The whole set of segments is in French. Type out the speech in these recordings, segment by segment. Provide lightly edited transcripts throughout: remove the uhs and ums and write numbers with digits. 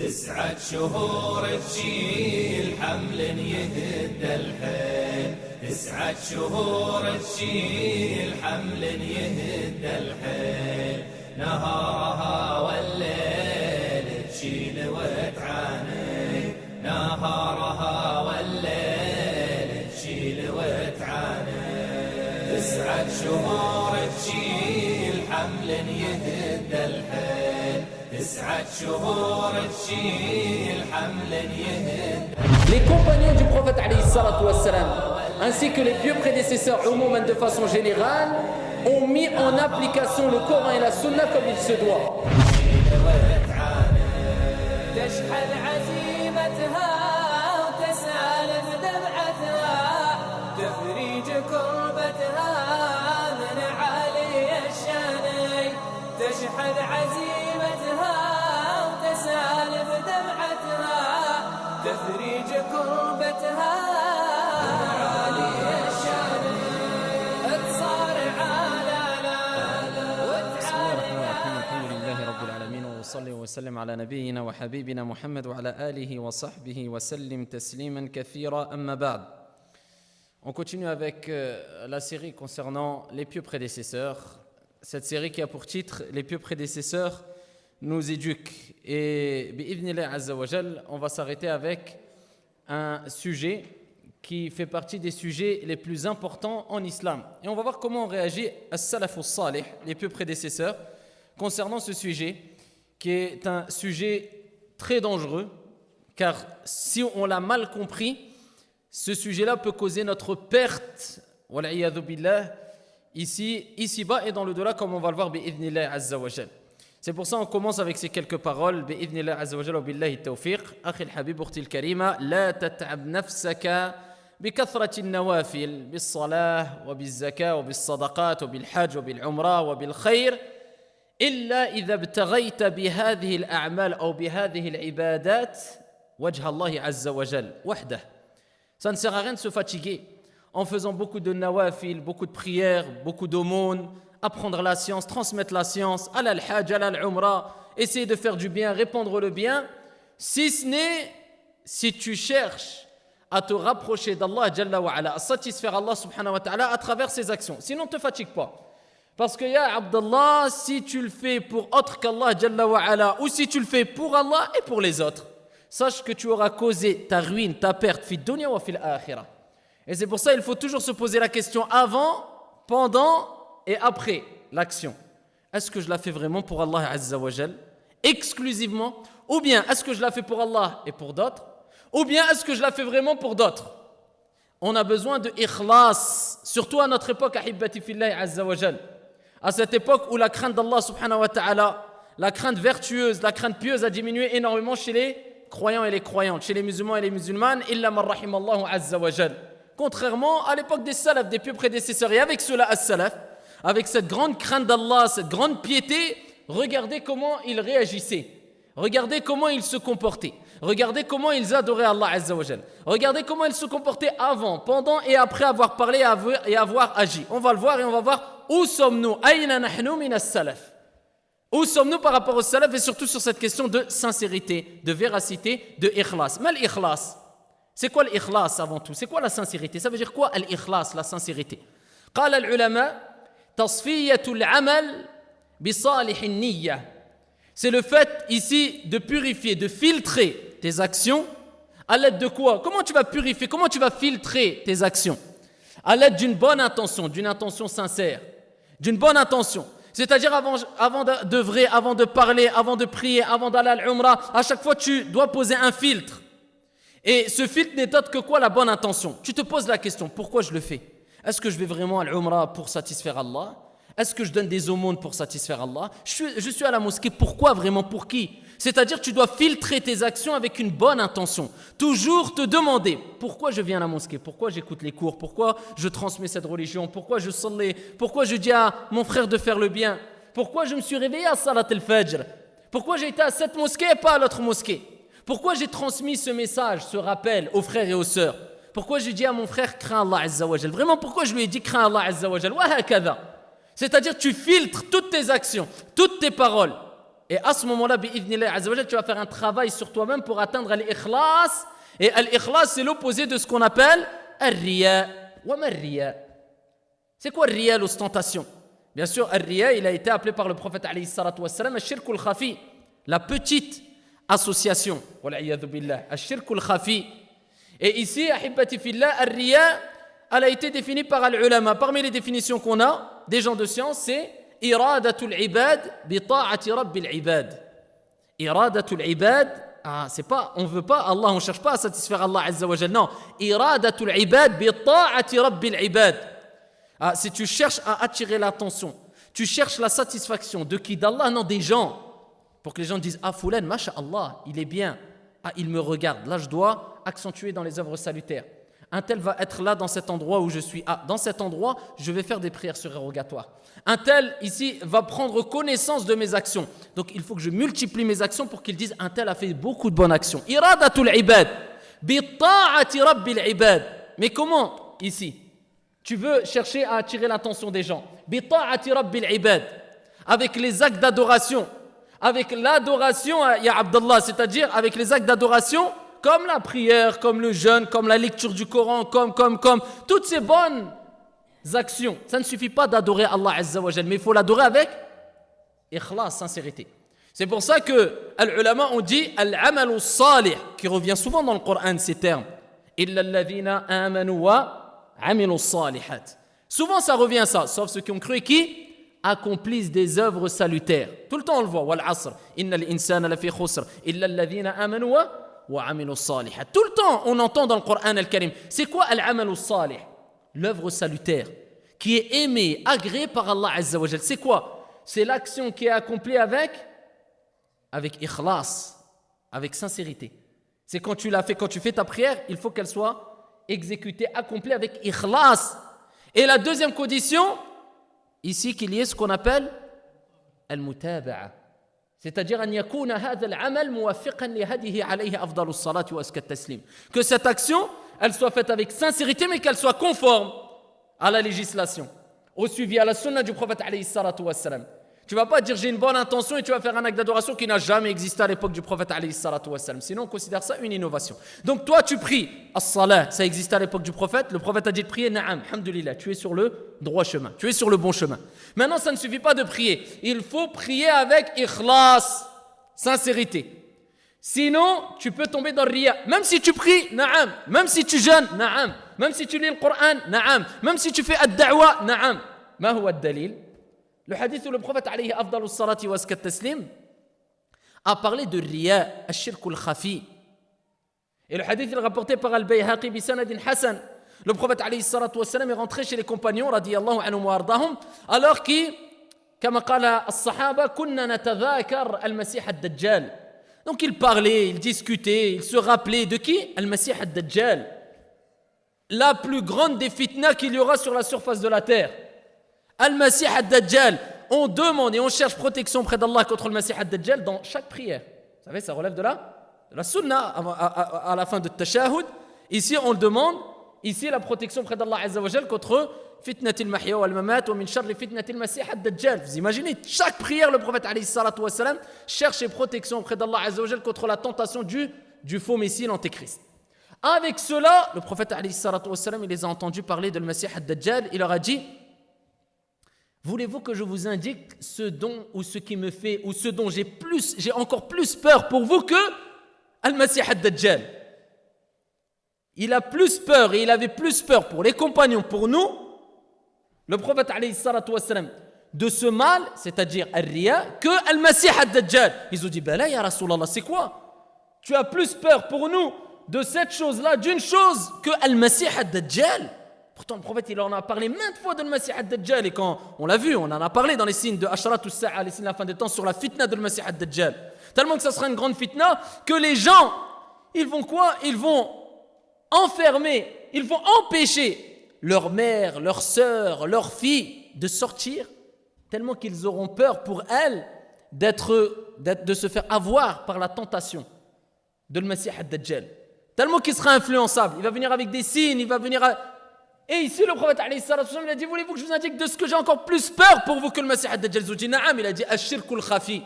9 شهور تشيل حمل يهد الحيل 9 شهور تشيل حمل يهد الحيل نهارها والليل تشيل وتعاني نهارها والليل تشيل وتعاني 9 شهور تشيل حمل يهد الحيل 9 شهور تشيل حمل يهد. Les compagnons du prophète alayhi salatu wassalam, ainsi que les pieux prédécesseurs de façon générale, ont mis en application le Coran et la Sunna comme il se doit. تشحذ عزيمتها وتسعى بدمعتها تفريج كربتها من عالي الشان تشحذ عزيمتها وتسعى بدمعتها تفريج كربتها من عالي الشان تصارع الحمد لله رب العالمين وصلي وسلم على نبينا وحبيبنا محمد وعلى آله وصحبه وسلم تسليما كثيرا أما بعد. On continue avec la série concernant les pieux prédécesseurs. Cette série qui a pour titre « Les pieux prédécesseurs nous éduquent ». Et bi'idhnillah azza wa jal, on va s'arrêter avec un sujet qui fait partie des sujets les plus importants en islam. Et on va voir comment on réagit as-salafus salih, les pieux prédécesseurs, concernant ce sujet, qui est un sujet très dangereux, car si on l'a mal compris, ce sujet-là peut causer notre perte, wal'iyadhu billah, ici-bas et dans le delà, comme on va le voir, bi'idhnillah azza wa jal. C'est pour ça qu'on commence avec ces quelques paroles, bi'idhnillah azza wa jal, wa billahi tawfiq. Akhi al-habib, ukhti al-karima, la tat'ab nafsaka بكثرة النوافل بالصلاة وبالزكاة وبالصدقات وبالحج وبالعمرة وبالخير إلا إذا ابتغيت بهذه الأعمال أو بهذه العبادات وجه الله عز وجل وحده. Ça ne sert à rien de se fatiguer en faisant beaucoup de nawafil, beaucoup de prières, beaucoup d'aumônes, apprendre la science, transmettre la science, aller al hajj, aller al umrah, essayer de faire du bien, répandre le bien, si ce n'est si tu cherches à te rapprocher d'Allah Jalla wa Ala, à satisfaire Allah subhanahu wa ta'ala à travers ses actions. Sinon, ne te fatigue pas. Parce que, ya Abdallah, si tu le fais pour autre qu'Allah Jalla wa Ala, ou si tu le fais pour Allah et pour les autres, sache que tu auras causé ta ruine, ta perte, fi dunya wa fil akhirah. Et c'est pour ça qu'il faut toujours se poser la question avant, pendant et après l'action. Est-ce que je la fais vraiment pour Allah Azza wa Jal, exclusivement, ou bien est-ce que je la fais pour Allah et pour d'autres, ou bien est-ce que je la fais vraiment pour d'autres? On a besoin de ikhlas, surtout à notre époque, ahibbati fillahi azza wa jal. À cette époque où la crainte d'Allah subhanahu wa ta'ala, la crainte vertueuse, la crainte pieuse a diminué énormément chez les croyants et les croyantes, chez les musulmans et les musulmanes, illa man rahimallahu azza wa jal. Contrairement à l'époque des salafs, des pieux prédécesseurs. Et avec cela, as-salaf, avec cette grande crainte d'Allah, cette grande piété, regardez comment ils réagissaient. Regardez comment ils se comportaient. Regardez comment ils adoraient Allah Azza wa Jal. Regardez comment ils se comportaient avant, pendant et après avoir parlé et avoir agi. On va le voir et on va voir où sommes-nous. Aïna nahnu min as-salaf. Où sommes-nous par rapport au salaf et surtout sur cette question de sincérité, de véracité, de ikhlas. Mais l'ikhlas, c'est quoi l'ikhlas avant tout? C'est quoi la sincérité? Ça veut dire quoi l'ikhlas, la sincérité? قال العلماء تصفية العمل بصالح النية. C'est le fait ici de purifier, de filtrer tes actions à l'aide de quoi? Comment tu vas purifier? Comment tu vas filtrer tes actions? À l'aide d'une bonne intention, d'une intention sincère, d'une bonne intention. C'est-à-dire avant d'œuvrer, avant de parler, avant de prier, avant d'aller à l'umrah, à chaque fois tu dois poser un filtre. Et ce filtre n'est autre que quoi? La bonne intention. Tu te poses la question, pourquoi je le fais? Est-ce que je vais vraiment à l'umrah pour satisfaire Allah? Est-ce que je donne des aumônes pour satisfaire Allah? Je suis à la mosquée, pourquoi vraiment? Pour qui? C'est-à-dire tu dois filtrer tes actions avec une bonne intention. Toujours te demander pourquoi je viens à la mosquée, pourquoi j'écoute les cours, pourquoi je transmets cette religion, pourquoi je salli, pourquoi je dis à mon frère de faire le bien, pourquoi je me suis réveillé à Salat al-Fajr, pourquoi j'ai été à cette mosquée et pas à l'autre mosquée, pourquoi j'ai transmis ce message, ce rappel aux frères et aux sœurs, pourquoi je dis à mon frère crains Allah Azza wa Jal, vraiment pourquoi je lui ai dit crains Allah Azza wa Jal, wa hakadha. C'est-à-dire tu filtres toutes tes actions, toutes tes paroles. Et à ce moment-là, bi'idhnillah azza wa jalla, tu vas faire un travail sur toi-même pour atteindre l'ikhlas. Et l'ikhlas, c'est l'opposé de ce qu'on appelle al-riya. Wa ma al-riya? C'est quoi le riya, l'ostentation? Bien sûr, al-riya, il a été appelé par le prophète alayhi salatu wassalam al-shirkul khafi, la petite association. Wal'iyadhu billah, al-shirkul khafi. Et ici, ahibbati fillah, al-riya, elle a été définie par al-ulama. Parmi les définitions qu'on a, des gens de science, c'est iradatul ibad bi ta'ati rabbil ibad. Iradatul ibad, c'est pas, on veut pas Allah, on cherche pas à satisfaire Allah azza wa jalla. Non, iradatul ibad bi ta'ati rabbil ibad. Si tu cherches à attirer l'attention, tu cherches la satisfaction de qui? D'Allah? Non, des gens. Pour que les gens disent, ah Foulan, masha'Allah, il est bien. Ah, il me regarde. Là, je dois accentuer dans les œuvres salutaires. Un tel va être là dans cet endroit où je suis. Ah, dans cet endroit, je vais faire des prières surérogatoires. Un tel, ici, va prendre connaissance de mes actions. Donc, il faut que je multiplie mes actions pour qu'ils disent, un tel a fait beaucoup de bonnes actions. Iradatul ibad, bi ta'ati rabbil ibad. Mais comment, ici? Tu veux chercher à attirer l'attention des gens. Bi ta'ati rabbil ibad. Avec les actes d'adoration. Avec l'adoration, ya Abdallah, c'est-à-dire avec les actes d'adoration, comme la prière, comme le jeûne, comme la lecture du Coran, comme toutes ces bonnes actions. Ça ne suffit pas d'adorer Allah Azza wa Jal, mais il faut l'adorer avec ikhlas, sincérité. C'est pour ça que les ulama ont dit al-amalu salih, qui revient souvent dans le Coran, ces termes. Illa alladhina amanu wa amilu salihat. Souvent ça revient ça, sauf ceux qui ont cru et qui accomplissent des œuvres salutaires. Tout le temps on le voit. Wal asr, innal insana lafi khusr, illa alladhina amanu wa amilu salihat. Tout le temps on entend dans le Coran al-Karim. C'est quoi al-amalu salih? L'œuvre salutaire qui est aimée, agréée par Allah Azza wa Jal. C'est quoi? C'est l'action qui est accomplie avec ikhlas, avec sincérité. C'est quand tu l'as fait, quand tu fais ta prière, il faut qu'elle soit exécutée, accomplie avec ikhlas. Et la deuxième condition, ici qu'il y ait ce qu'on appelle al-mutaba'a. C'est-à-dire an yakuna hadha al-amal muwaffiqan li hadihi alayhi afdalus salati wa askat taslim. Que cette action, elle soit faite avec sincérité, mais qu'elle soit conforme à la législation, au suivi, à la sunna du prophète alayhi salatu wassalam. Tu ne vas pas dire j'ai une bonne intention et tu vas faire un acte d'adoration qui n'a jamais existé à l'époque du prophète alayhi salatu wassalam. Sinon on considère ça une innovation. Donc toi tu pries, as-salah, ça existait à l'époque du prophète, le prophète a dit de prier, na'am, alhamdulillah, tu es sur le droit chemin, tu es sur le bon chemin. Maintenant ça ne suffit pas de prier, il faut prier avec ikhlas, sincérité. Sinon, tu peux tomber dans le riya. Même si tu pries, na'am. Même si tu jeûnes, na'am. Même si tu lis le Coran, na'am. Même si tu fais ad-da'wa, na'am. Ma huwa ad-dalil? Le hadith où le prophète alayhi afdalus salati wa askat taslim a parlé de riya, al-shirkul khafi. Et le hadith est rapporté par al-Bayhaqi bi sanadin hasan. Le prophète alayhi salatu wa salam est rentré chez les compagnons radiyallahu anhum wa ardahum alors qu'il, kama qala as-sahaba, kunna natadhakar al-masih ad-dajjal. Donc il parlait, il discutait, il se rappelait de qui? Al-Masih ad-Dajjal. La plus grande des fitnas qu'il y aura sur la surface de la terre. Al-Masih ad-Dajjal. On demande et on cherche protection près d'Allah contre le Masih ad-Dajjal dans chaque prière. Vous savez, ça relève de la sunna à la fin de tashahhud. Ici, on le demande. Ici, la protection près d'Allah Azza wa Jal contre fitnatil mahya wal mamat wa min sharri fitnatil masih ad-dajjal. Vous imaginez, chaque prière, le prophète alayhi salatu wassalam cherche protection auprès d'Allah Azza wa Jal contre la tentation du faux messie, l'antéchrist. Avec cela, le prophète alayhi salatu wassalam, il les a entendus parler de le masih ad-dajjal. Il leur a dit: voulez-vous que je vous indique ce dont ou ce qui me fait ou ce dont j'ai encore plus peur pour vous que al-masih ad-dajjal? Il a plus peur et il avait plus peur pour les compagnons, pour nous, le prophète alayhi salatu wassalam, de ce mal, c'est-à-dire al-riya, que al-masih ad-dajjal. Ils ont dit: ben là, ya Rasulallah, c'est quoi? Tu as plus peur pour nous de cette chose-là, d'une chose, que al-masih ad-dajjal. Pourtant, le prophète, il en a parlé maintes fois de al-masih ad-dajjal. Et quand on l'a vu, on en a parlé dans les signes de Ashrat as-Sa'a, les signes de la fin des temps, sur la fitna de al-masih ad-dajjal. Tellement que ça sera une grande fitna que les gens, ils vont quoi? Ils vont enfermer, ils vont empêcher leur mère, leur sœur, leur fille de sortir, tellement qu'ils auront peur pour elles de se faire avoir par la tentation de le Masih ad-Dajjal. Tellement qu'il sera influençable, il va venir avec des signes, il va venir Et ici le prophète alayhi salatu wasallam, il a dit: voulez-vous que je vous indique de ce que j'ai encore plus peur pour vous que le Masih ad-Dajjal? Il a dit: ash-shirkul khafi.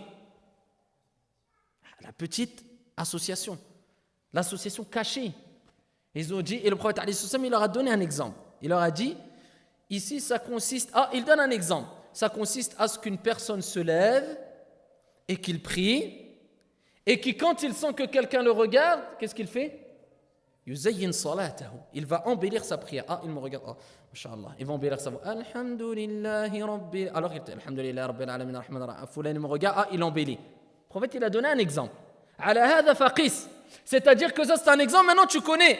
La petite association. L'association cachée. Ils ont dit, et le prophète alayhi salam, il leur a donné un exemple. Il leur a dit, ici ça consiste il donne un exemple. Ça consiste à ce qu'une personne se lève et qu'il prie, et qui, quand il sent que quelqu'un le regarde, qu'est-ce qu'il fait? Yuzayyin salatahu. Il va embellir sa prière. Il me regarde. Masha'Allah. Il va embellir sa voix. Alhamdulillahi rabbil. Alors il dit Alhamdulillahi rabbil alamin arrahman arrahim. Foulan il me regarde. Il embellit. Le prophète, il a donné un exemple. Ala hadha faqis. C'est-à-dire que ça, c'est un exemple. Maintenant, tu connais.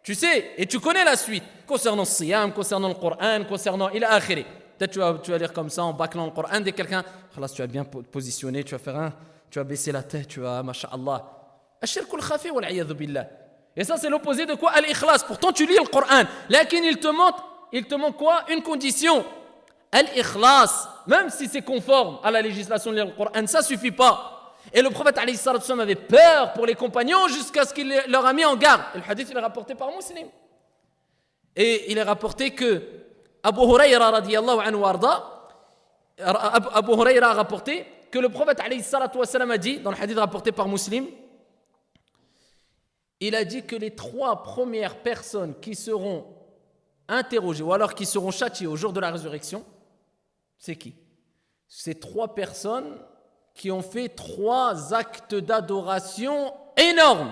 Tu sais, et tu connais la suite. Concernant le siyam, concernant le Coran, concernant ila akhiri. Peut-être tu vas lire comme ça en bâclant le Coran. Dès que quelqu'un, khalas, tu vas bien positionner, tu vas faire un. Tu vas baisser la tête, tu vas, masha'Allah. Ashirkul khafi wal a'yadhu billah. Et ça, c'est l'opposé de quoi? Al-ikhlas. Pourtant, tu lis le Coran. Lakin, il te manque quoi? Une condition. Al-ikhlas. Même si c'est conforme à la législation de lire le Coran, ça ne suffit pas. Et le prophète alayhi salatu wassalam avait peur pour les compagnons jusqu'à ce qu'il leur a mis en garde. Et le hadith, il est rapporté par Muslim. Et il est rapporté que Abu Hurayra radiyallahu anhu warda, Abu Hurayra a rapporté que le prophète alayhi salatu wassalam a dit, dans le hadith rapporté par Muslim, il a dit que les 3 premières personnes qui seront interrogées ou alors qui seront châtiées au jour de la résurrection, c'est qui? C'est 3 personnes qui ont fait 3 actes d'adoration énormes,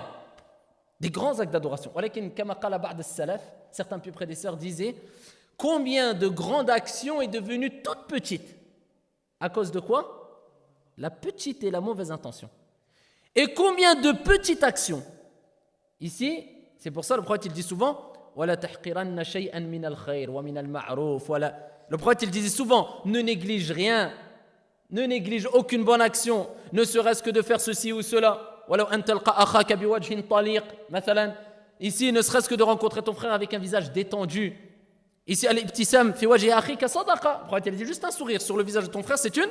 des grands actes d'adoration. Certains plus prédécesseurs disaient combien de grandes actions est devenue toute petite à cause de quoi? La petite et la mauvaise intention. Et combien de petites actions? Ici, c'est pour ça le prophète il dit souvent le prophète il disait souvent ne néglige rien, ne néglige aucune bonne action, ne serait-ce que de faire ceci ou cela. Ici, ne serait-ce que de rencontrer ton frère avec un visage détendu. Ici, al-ibtisam fi wajhi akhika sadaqa. Le prophète il dit juste un sourire sur le visage de ton frère, c'est une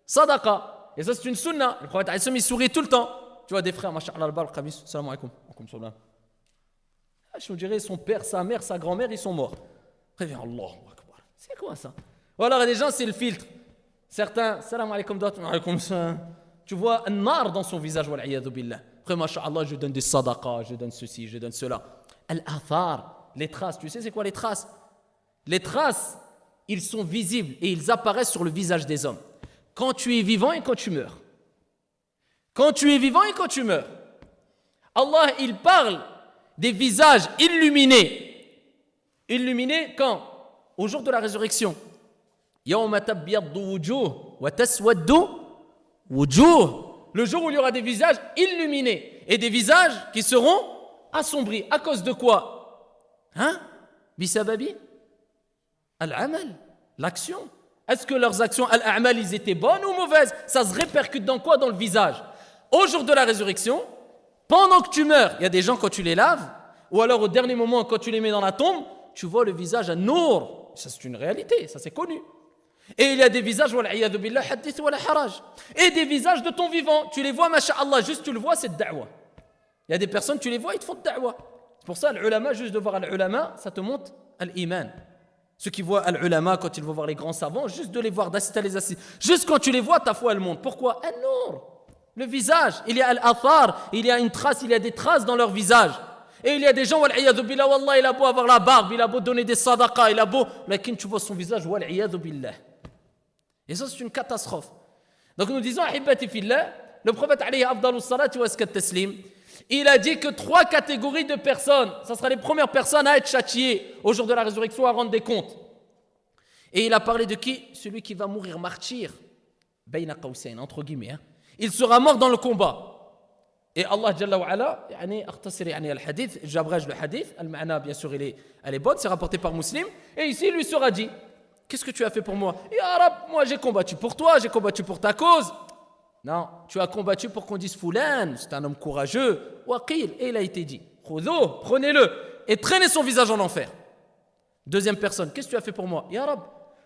sadaqa. Et ça, c'est une sunna. Le prophète il sourit tout le temps. Tu vois des frères, masha'Allah, al-khamis, salam alaikum. Je me dirais, son père, sa mère, sa grand-mère, ils sont morts. Préviens, Allahu Akbar. C'est quoi ça? Ou alors, il y a des gens, c'est le filtre. Certains, salam alaikum, d'autres, alaikum salam. Tu vois un nar dans son visage, wal'iyadhu billah. Après, masha'Allah, je donne des sadaqas, je donne ceci, je donne cela. Al-athar, les traces. Tu sais, c'est quoi les traces? Les traces, ils sont visibles et ils apparaissent sur le visage des hommes. Quand tu es vivant et quand tu meurs. Quand tu es vivant et quand tu meurs. Allah, il parle des visages illuminés. Illuminés quand? Au jour de la résurrection. Yawma tabyaddu wujuh wa taswaddu wujuh. Le jour où il y aura des visages illuminés et des visages qui seront assombris. À cause de quoi? Bisababi al-amal, l'action. Est-ce que leurs actions al-a'mal, ils étaient bonnes ou mauvaises? Ça se répercute dans quoi? Dans le visage. Au jour de la résurrection, pendant que tu meurs, il y a des gens quand tu les laves, ou alors au dernier moment quand tu les mets dans la tombe, tu vois le visage à nour. Ça c'est une réalité, ça c'est connu. Et il y a des visages, wal'iyadhu billah, hadith wala haraj. Et des visages de ton vivant, tu les vois, masha'Allah, juste tu le vois, c'est da'wa. Il y a des personnes, tu les vois, ils te font da'wa. C'est pour ça, l'ulama, juste de voir l'ulama, ça te montre l'iman. Ceux qui voient al-ulama quand ils vont voir les grands savants, juste de les voir, d'assister à les assister. Juste quand tu les vois, ta foi elle monte. Pourquoi? An-nur. Le visage, il y a al-athar, il y a une trace, il y a des traces dans leur visage. Et il y a des gens, wal'iyadhu billah, wallah, il a beau avoir la barbe, il a beau donner des sadaqas, il a beau, mais quand tu vois son visage, wal'iyadhu billah. Et ça c'est une catastrophe. Donc nous disons, ahibati fillah, le prophète alayhi afdalu salati wa askat taslim, il a dit que 3 catégories de personnes, ça sera les premières personnes à être châtiées au jour de la résurrection, à rendre des comptes. Et il a parlé de qui? Celui qui va mourir martyr, bayna qawsayn, entre guillemets. Il sera mort dans le combat. Et Allah Jalla wa Ala, al-hadith, j'abrège le hadith, al-ma'na bien sûr elle est bonne, c'est rapporté par Muslim. Et ici il lui sera dit, qu'est-ce que tu as fait pour moi? Ya Rab, moi j'ai combattu pour toi, j'ai combattu pour ta cause. Non, tu as combattu pour qu'on dise Foulan, c'est un homme courageux. Waqil, et il a été dit, Khudou, prenez-le et traînez son visage en enfer. Deuxième personne, qu'est-ce que tu as fait pour moi? Ya Rab,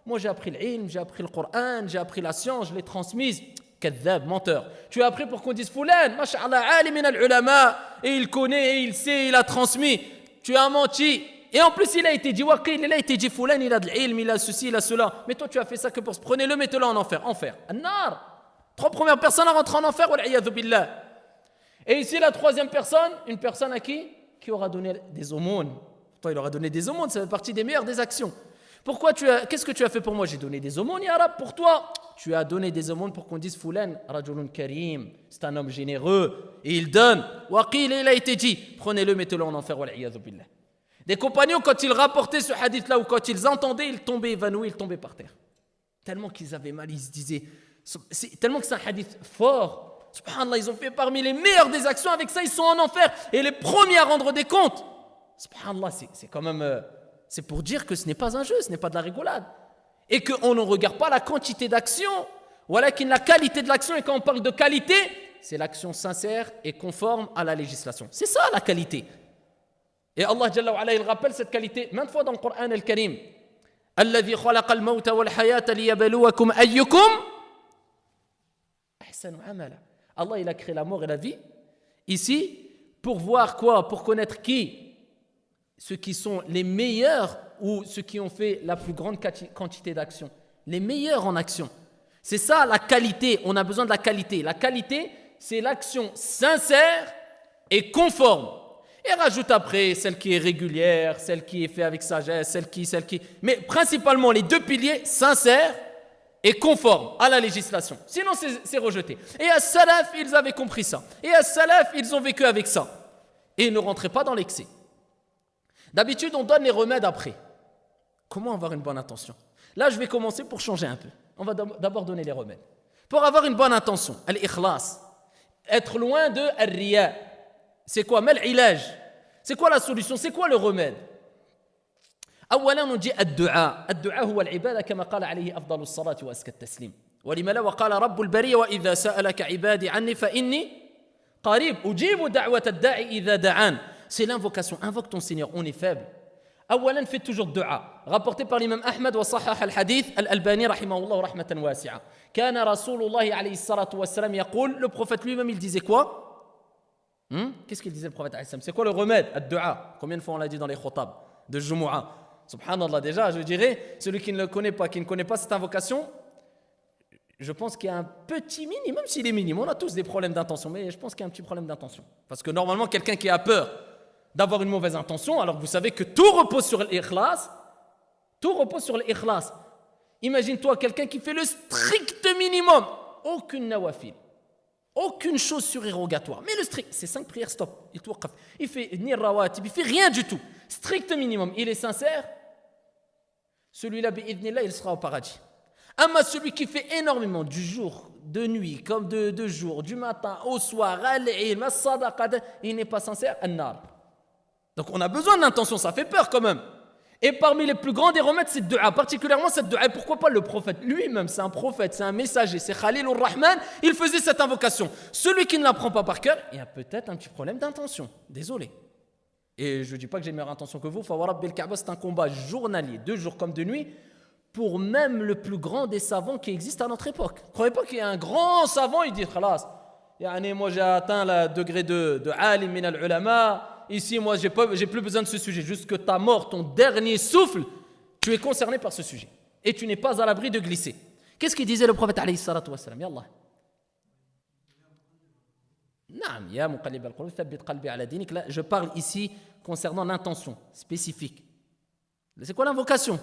moi j'ai appris l'ilm, j'ai appris le Coran, j'ai appris la science, je l'ai transmise. Kadhab, menteur. Tu as appris pour qu'on dise Foulan, masha'Allah, ali min al-ulama, et il connaît, et il sait, il a transmis. Tu as menti. Et en plus, il a été dit Waqil, il a été dit Foulan, il a de l'ilm, il a ceci, il a cela. Mais toi, tu as fait ça que pour se prenez-le, mettez-le en enfer. Enfer. An-nar. 3 premières personnes à rentrer en enfer, wal'iyadhu billah. Et ici, la troisième personne, une personne à qui aura donné des aumônes. Toi, il aura donné des aumônes, ça fait partie des meilleures des actions. Qu'est-ce que tu as fait pour moi? J'ai donné des aumônes, ya Rab, pour toi. Tu as donné des aumônes pour qu'on dise Foulan, Rajulun Karim, c'est un homme généreux, et il donne. Waqil, il a été dit, prenez-le, mettez-le en enfer, wal'iyadhu billah. Des compagnons, quand ils rapportaient ce hadith-là, ou quand ils entendaient, ils tombaient évanouis, ils tombaient par terre. Tellement qu'ils avaient mal, ils se disaient, tellement que c'est un hadith fort. Subhanallah, ils ont fait parmi les meilleures des actions, avec ça, ils sont en enfer, et les premiers à rendre des comptes. Subhanallah, c'est quand même, c'est pour dire que ce n'est pas un jeu, ce n'est pas de la rigolade. Et qu'on ne regarde pas la quantité d'action, voilà qu'il la qualité de l'action, et quand on parle de qualité, c'est l'action sincère et conforme à la législation. C'est ça la qualité. Et Allah Jalla wa Ala, il rappelle cette qualité maintes fois dans le Coran al-Karim. Alladhi khalaqa al-mawta wal-hayata liyabluwakum ayyukum ahsanu amala. Allah, il a créé la mort et la vie ici pour voir quoi? Pour connaître qui? Ceux qui sont les meilleurs ou ceux qui ont fait la plus grande quantité d'action. Les meilleurs en action. C'est ça la qualité, on a besoin de la qualité. La qualité, c'est l'action sincère et conforme. Et rajoute après celle qui est régulière, celle qui est faite avec sagesse, celle qui... Mais principalement les deux piliers, sincère et conforme à la législation. Sinon, c'est rejeté. Et à Salaf, ils avaient compris ça. Et à Salaf, ils ont vécu avec ça. Et ils ne rentraient pas dans l'excès. D'habitude, on donne les remèdes après. Comment avoir une bonne intention? Là, je vais commencer pour changer un peu. On va d'abord donner les remèdes. Pour avoir une bonne intention, al-ikhlas, être loin de al-riya. C'est quoi? Mal ilaj. C'est quoi la solution? C'est quoi le remède? أولا نجي الدعاء هو العبادة كما قال عليه أفضل الصلاة وأزكى التسليم ولما لا وقال رب البرية وإذا سألك عبادي عني فإني قريب أجيب دعوة الداعي إذا دعان. C'est l'invocation. Invoque ton Seigneur. On est faible. أولا faites toujours dua. Rapporté par l'imam Ahmad وصحح الحديث الألباني رحمه الله رحمة واسعة. كان رسول الله عليه الصلاة والسلام يقول, le prophète lui-même il disait quoi? Qu'est-ce qu'il disait le prophète? C'est quoi le remède? Ad-du'a. Combien de fois on l'a dit dans les khutab de Jumu'ah? Subhanallah, déjà, je dirais, celui qui ne connaît pas cette invocation, je pense qu'il y a un petit minimum, même s'il est minime, on a tous des problèmes d'intention, mais je pense qu'il y a un petit problème d'intention. Parce que normalement, quelqu'un qui a peur d'avoir une mauvaise intention, alors vous savez que tout repose sur l'ikhlas, Imagine-toi quelqu'un qui fait le strict minimum, aucune nawafil, aucune chose surérogatoire, mais le strict, c'est 5 prières, stop, il fait ni rawatib, il fait rien du tout, strict minimum, il est sincère, celui-là, bi'idhnillah, il sera au paradis. Amma celui qui fait énormément du jour, de nuit, comme de jour, du matin au soir, al-ilm, as-sadaqa, il n'est pas sincère, an-nar. Donc on a besoin de l'intention, ça fait peur quand même. Et parmi les plus grands des remèdes, c'est dua, particulièrement cette dua. Et pourquoi pas le prophète? Lui-même, c'est un prophète, c'est un messager, c'est Khalilur Rahman, il faisait cette invocation. Celui qui ne l'apprend pas par cœur, il y a peut-être un petit problème d'intention. Désolé. Et je ne dis pas que j'ai meilleure intention que vous. Fawarab bil Kaaba, c'est un combat journalier, de jour comme de nuit, pour même le plus grand des savants qui existent à notre époque. Ne croyez pas qu'il y a un grand savant, il dit khalas, moi j'ai atteint le degré de alim min al-ulama. Ici, moi, j'ai plus besoin de ce sujet. Jusque ta mort, ton dernier souffle, tu es concerné par ce sujet. Et tu n'es pas à l'abri de glisser. Qu'est-ce qu'il disait le prophète alayhi salatu wassalam? Yallah. Naam, ya muqallib al-qulub, thabbit qalbi ala dinik. Là, je parle ici concernant l'intention spécifique. C'est quoi l'invocation?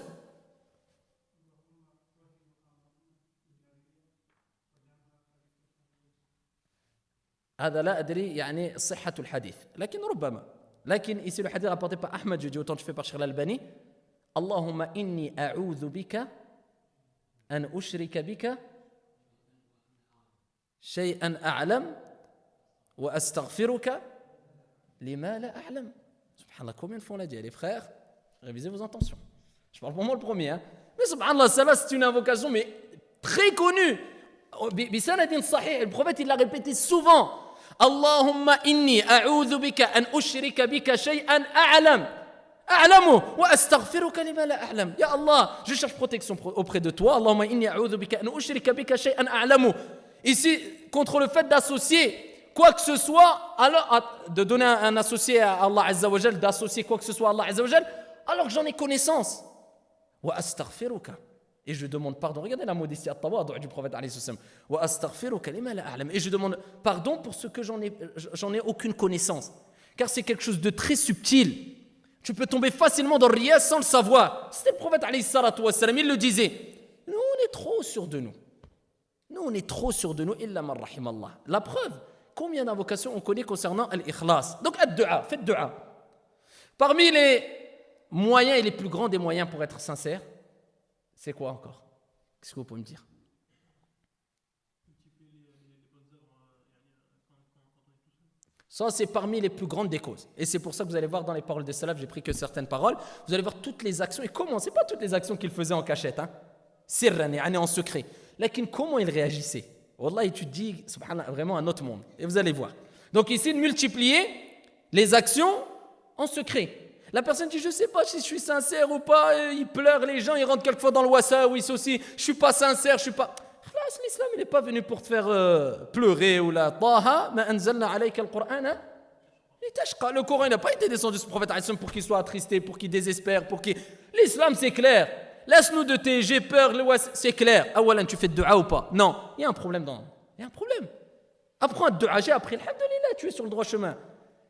هذا لا أدري يعني صحة الحديث لكن ربما لكن ici le hadith rapporté par Ahmad, je dis autant que je fais par Cheikh Al-Albani, Allahumma inni a'udhu bika an ushrika bika shay'an a'lam wa astaghfiruka lima la a'lam. Subhanallah, combien de fois on l'a dit les frères, révisez vos intentions. Je parle pour moi le premier, hein. Mais subhanallah, ça là c'est une invocation mais très connue. Bisanadin sahih, le prophète il l'a répété souvent. Allahumma inni a'udhu bika an ushrika bika shay'an a'lamu wa astaghfiruka lima la a'lam. Ya Allah, je cherche protection auprès de toi. Allahumma inni a'udhu bika an ushrika bika shay'an a'lamu. Ici, contre le fait d'associer quoi que ce soit, alors de donner un associé à Allah Azza wa Jal, d'associer quoi que ce soit à Allah Azza wa Jal, alors que j'en ai connaissance. Wa astaghfiruka. Et je demande pardon. Regardez la modestie at-tawadu' du prophète alayhi salam. Wa astaghfiruka lima la a'lam. Et je demande pardon pour ce que j'en ai aucune connaissance. Car c'est quelque chose de très subtil. Tu peux tomber facilement dans le riya sans le savoir. C'était le prophète alayhi salatu wa salam, il le disait. Nous, on est trop sûrs de nous. Nous, on est trop sûrs de nous. Illa man rahimallah. La preuve, combien d'invocations on connaît concernant al-ikhlas. Donc, ad-du'a, faites du'a. Parmi les moyens et les plus grands des moyens pour être sincère, c'est quoi encore? Qu'est-ce que vous pouvez me dire? Ça, c'est parmi les plus grandes des causes. Et c'est pour ça que vous allez voir dans les paroles des salafs, j'ai pris que certaines paroles, vous allez voir toutes les actions. Et comment? Ce n'est pas toutes les actions qu'il faisait en cachette, hein? Sirran, en secret. Lakin, comment il réagissait? Wallah, tu te dis, subhanallah, vraiment un autre monde. Et vous allez voir. Donc ici, de multiplier les actions en secret. La personne dit, je ne sais pas si je suis sincère ou pas, il pleure, les gens, ils rentrent quelquefois dans le wassa, ou ils aussi, je ne suis pas sincère, je ne suis pas... L'islam, il n'est pas venu pour te faire pleurer ou la taha, ma anzalna alayka al-Qur'ana. Le Coran n'a pas été descendu sur le prophète pour qu'il soit attristé, pour qu'il désespère, pour qu'il... L'islam, c'est clair. Laisse-nous de tes, j'ai peur, c'est clair. Awalan, tu fais de dua ou pas? Non, il y a un problème dans... Il y a un problème. Apprends à dua, j'ai appris, alhamdulillah, tu es sur le droit chemin.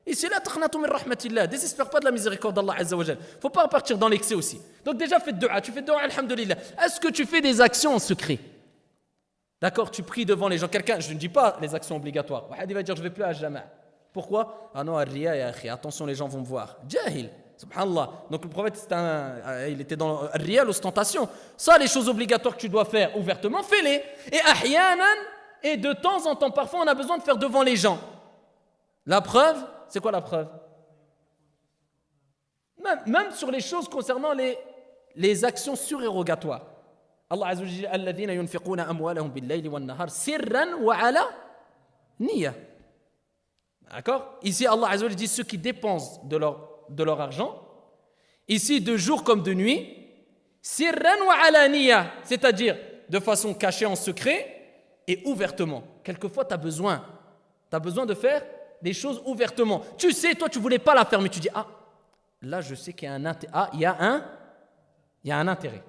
Et c'est là, taqnatu min rahmatillah, désespère pas de la miséricorde d'Allah Azza wa Jal. Faut pas partir dans l'excès aussi. Donc déjà, fais de dua, tu fais de dua, alhamdulillah. Est-ce que tu fais des actions en secret? D'accord, tu pries devant les gens. Quelqu'un, je ne dis pas les actions obligatoires. Il va dire, je ne vais plus à Jama'. Pourquoi? Ah non, ar-riya ya akhi, attention, les gens vont me voir. Jahil, subhanallah. Donc le prophète, il était dans ar-riya, l'ostentation. Ça, les choses obligatoires que tu dois faire ouvertement, fais-les. Et ahyanan, et de temps en temps, parfois, on a besoin de faire devant les gens. La preuve, c'est quoi la preuve? Même sur les choses concernant les actions surérogatoires. Allah Azza wa Jalla, alladhina yunfiquna amwalahum bil-layli wan-nahar sirran wa ala niyya. D'accord? Ici, Allah Azza wa Jalla dit ceux qui dépensent de leur argent, ici de jour comme de nuit, sirran wa ala niyya, c'est-à-dire de façon cachée en secret et ouvertement. Quelquefois, tu as besoin de faire des choses ouvertement. Tu sais, toi, tu voulais pas la faire, mais tu dis, ah, là, je sais qu'il y a un intérêt. Ah, il y a un intérêt.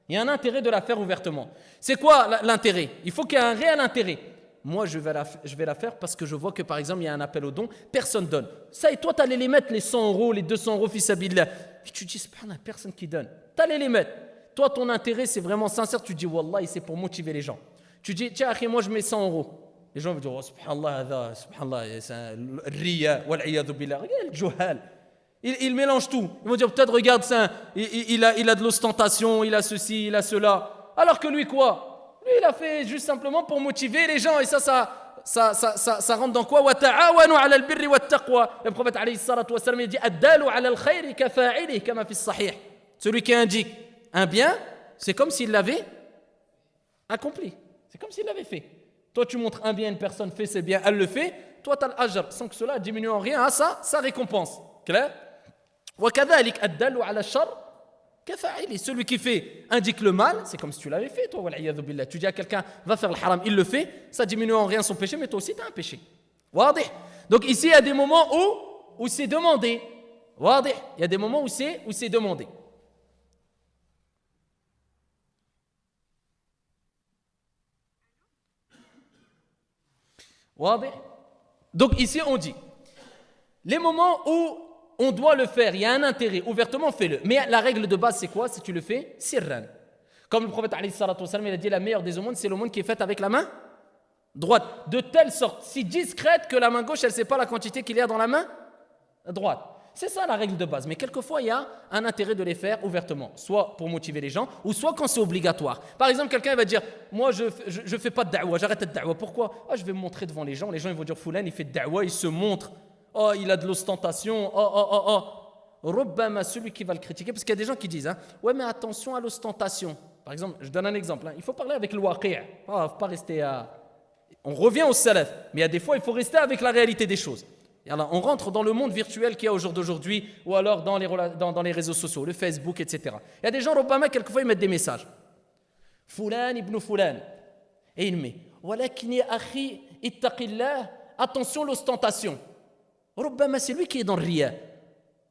Il y a un intérêt de la faire ouvertement. C'est quoi l'intérêt? Il faut qu'il y ait un réel intérêt. Moi, je vais la faire parce que je vois que, par exemple, il y a un appel au don, personne donne. Ça, et toi, tu allais les mettre, les 100 €, les 200 € fils sabilillah. Puis tu dis, c'est pas personne qui donne. Tu allais les mettre. Toi, ton intérêt, c'est vraiment sincère. Tu dis, wallah, c'est pour motiver les gens. Tu dis, tiens, moi, je mets 100 €. Les gens vont dire, oh, subhanallah, c'est un riya, wal-iyadhu billah. Regarde le juhal. Il mélange tout. Ils vont dire, peut-être, regarde ça, il a de l'ostentation, il a ceci, il a cela. Alors que lui, quoi? Lui, il a fait juste simplement pour motiver les gens. Et ça rentre dans quoi? Wa ta'awanu 'ala al-birri wat-taqwa. Le prophète alayhi salatu wa salam, il dit, ad-dalu 'ala al-khayri ka fa'ilihi kama fi as-sahih. Celui qui indique un bien, c'est comme s'il l'avait accompli. C'est comme s'il l'avait fait. Toi, tu montres un bien, une personne fait ses biens, elle le fait. Toi, tu as l'ajr, sans que cela diminue en rien à sa récompense. Clair? وكذلك الدال على الشر كفاعله. Celui qui fait indique le mal, c'est comme si tu l'avais fait, toi. والعياذ بالله. Tu dis à quelqu'un, va faire le haram, il le fait, ça diminue en rien son péché, mais toi aussi, tu as un péché. واضح? Donc ici, il y a des moments où c'est demandé. واضح? Il y a des moments où c'est demandé. واضح? Donc ici, on dit, les moments où on doit le faire, il y a un intérêt, ouvertement, fais-le. Mais la règle de base, c'est quoi? Si tu le fais, sirran. Comme le prophète alayhi salatu wa salam, il a dit, la meilleure des aumônes, c'est l'aumône qui est faite avec la main droite. De telle sorte, si discrète que la main gauche, elle ne sait pas la quantité qu'il y a dans la main droite. C'est ça la règle de base. Mais quelquefois, il y a un intérêt de les faire ouvertement, soit pour motiver les gens, ou soit quand c'est obligatoire. Par exemple, quelqu'un va dire, moi, je ne fais pas de da'wa, j'arrête de da'wa. Pourquoi? Je vais me montrer devant les gens. Les gens, ils vont dire, Foulan, il fait de da'wa, il se montre. Oh, il a de l'ostentation. Rubbama, celui qui va le critiquer, parce qu'il y a des gens qui disent, ouais, mais attention à l'ostentation. Par exemple, je donne un exemple. Il faut parler avec le waqi'. Faut pas rester à... On revient au salaf, mais il y a des fois, il faut rester avec la réalité des choses. Et alors, on rentre dans le monde virtuel qu'il y a au jour d'aujourd'hui, ou alors dans les réseaux sociaux, le Facebook, etc. Il y a des gens, Rubbama, quelquefois, ils mettent des messages. Foulan ibn Foulan. Et il met, walakin ya akhi, ittaqillah, attention l'ostentation. Rubbama, c'est lui qui est dans le riya.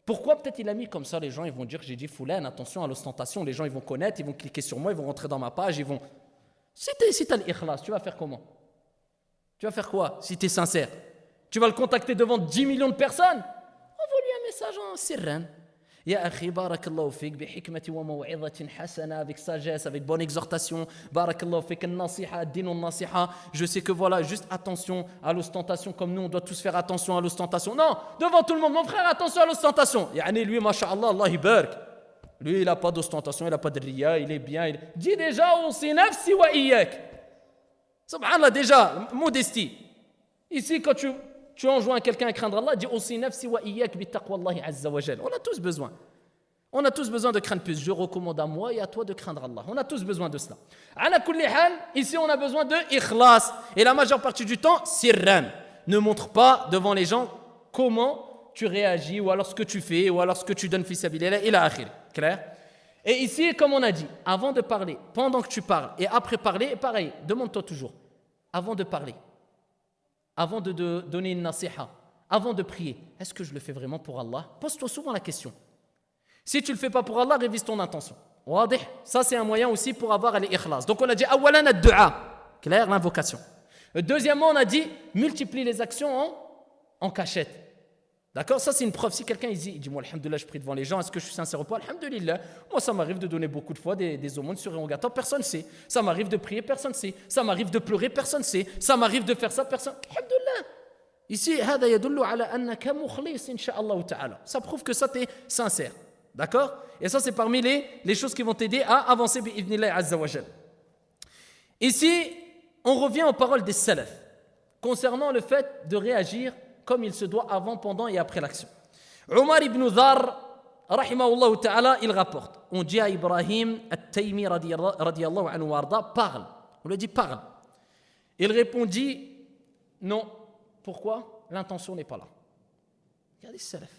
Pourquoi peut-être il a mis comme ça, les gens ils vont dire j'ai dit Foulan, attention à l'ostentation, les gens ils vont connaître, ils vont cliquer sur moi, ils vont rentrer dans ma page, ils vont... Si tu as l'ikhlas, tu vas faire comment? Tu vas faire quoi si tu es sincère? Tu vas le contacter devant 10 millions de personnes? Envoie-lui un message en sirran. Ya akhi, barakallahu fik, bi hikmati wa maw'izatin hasana, avec sagesse, avec bonne exhortation. Barakallahu fik, an-nasiha, ad-din an-nasiha. Je sais que voilà, juste attention à l'ostentation, comme nous, on doit tous faire attention à l'ostentation. Non, devant tout le monde, mon frère, attention à l'ostentation. Yani lui, masha'Allah, Allah barak. Lui, il n'a pas d'ostentation, il n'a pas de riya, il est bien. Dis déjà, aussi nafsi wa iyyak. Subhanallah, déjà, modestie. Ici, quand tu enjoins quelqu'un à craindre Allah, dis aussi nafsi wa iyyak bi taqwallahi azza wa jal. On a tous besoin. On a tous besoin de craindre plus. Je recommande à moi et à toi de craindre Allah. On a tous besoin de cela. Ala kulli hal, ici on a besoin de ikhlas. Et la majeure partie du temps, sirran. Ne montre pas devant les gens comment tu réagis, ou alors ce que tu fais, ou alors ce que tu donnes fi sabilillah, ila akhir. Clair? Et ici, comme on a dit, avant de parler, pendant que tu parles, et après parler, pareil, demande-toi toujours, avant de parler, avant de donner une nasiha, avant de prier, est-ce que je le fais vraiment pour Allah? Pose-toi souvent la question. Si tu ne le fais pas pour Allah, révise ton intention. Ça, c'est un moyen aussi pour avoir l'ikhlas. Donc, on a dit, awalan ad-du'a, clair, l'invocation. Deuxièmement, on a dit, multiplie les actions en cachette. D'accord? Ça, c'est une preuve. Si quelqu'un il dit, moi, alhamdoulilah, je prie devant les gens, est-ce que je suis sincère ou pas? Alhamdoulilah. Moi, ça m'arrive de donner beaucoup de fois des aumônes surérogatoires, personne ne sait. Ça m'arrive de prier, personne ne sait. Ça m'arrive de pleurer, personne ne sait. Ça m'arrive de faire ça, personne. Alhamdoulilah. Ici, هذا يدل على أنك مخلص إن شاء الله تعالى. Ça prouve que ça, t'es sincère. D'accord? Et ça, c'est parmi les choses qui vont t'aider à avancer bi'idhnillah azza wa jal. Ici, on revient aux paroles des salaf concernant le fait de réagir comme il se doit avant, pendant et après l'action. Omar ibn Dhar, rahimahullah ta'ala, il rapporte. On dit à Ibrahim at-Taymi radiyallahu anhu warda, parle. On lui dit parle. Il répondit non. Pourquoi? L'intention n'est pas là. Regardez les salaf.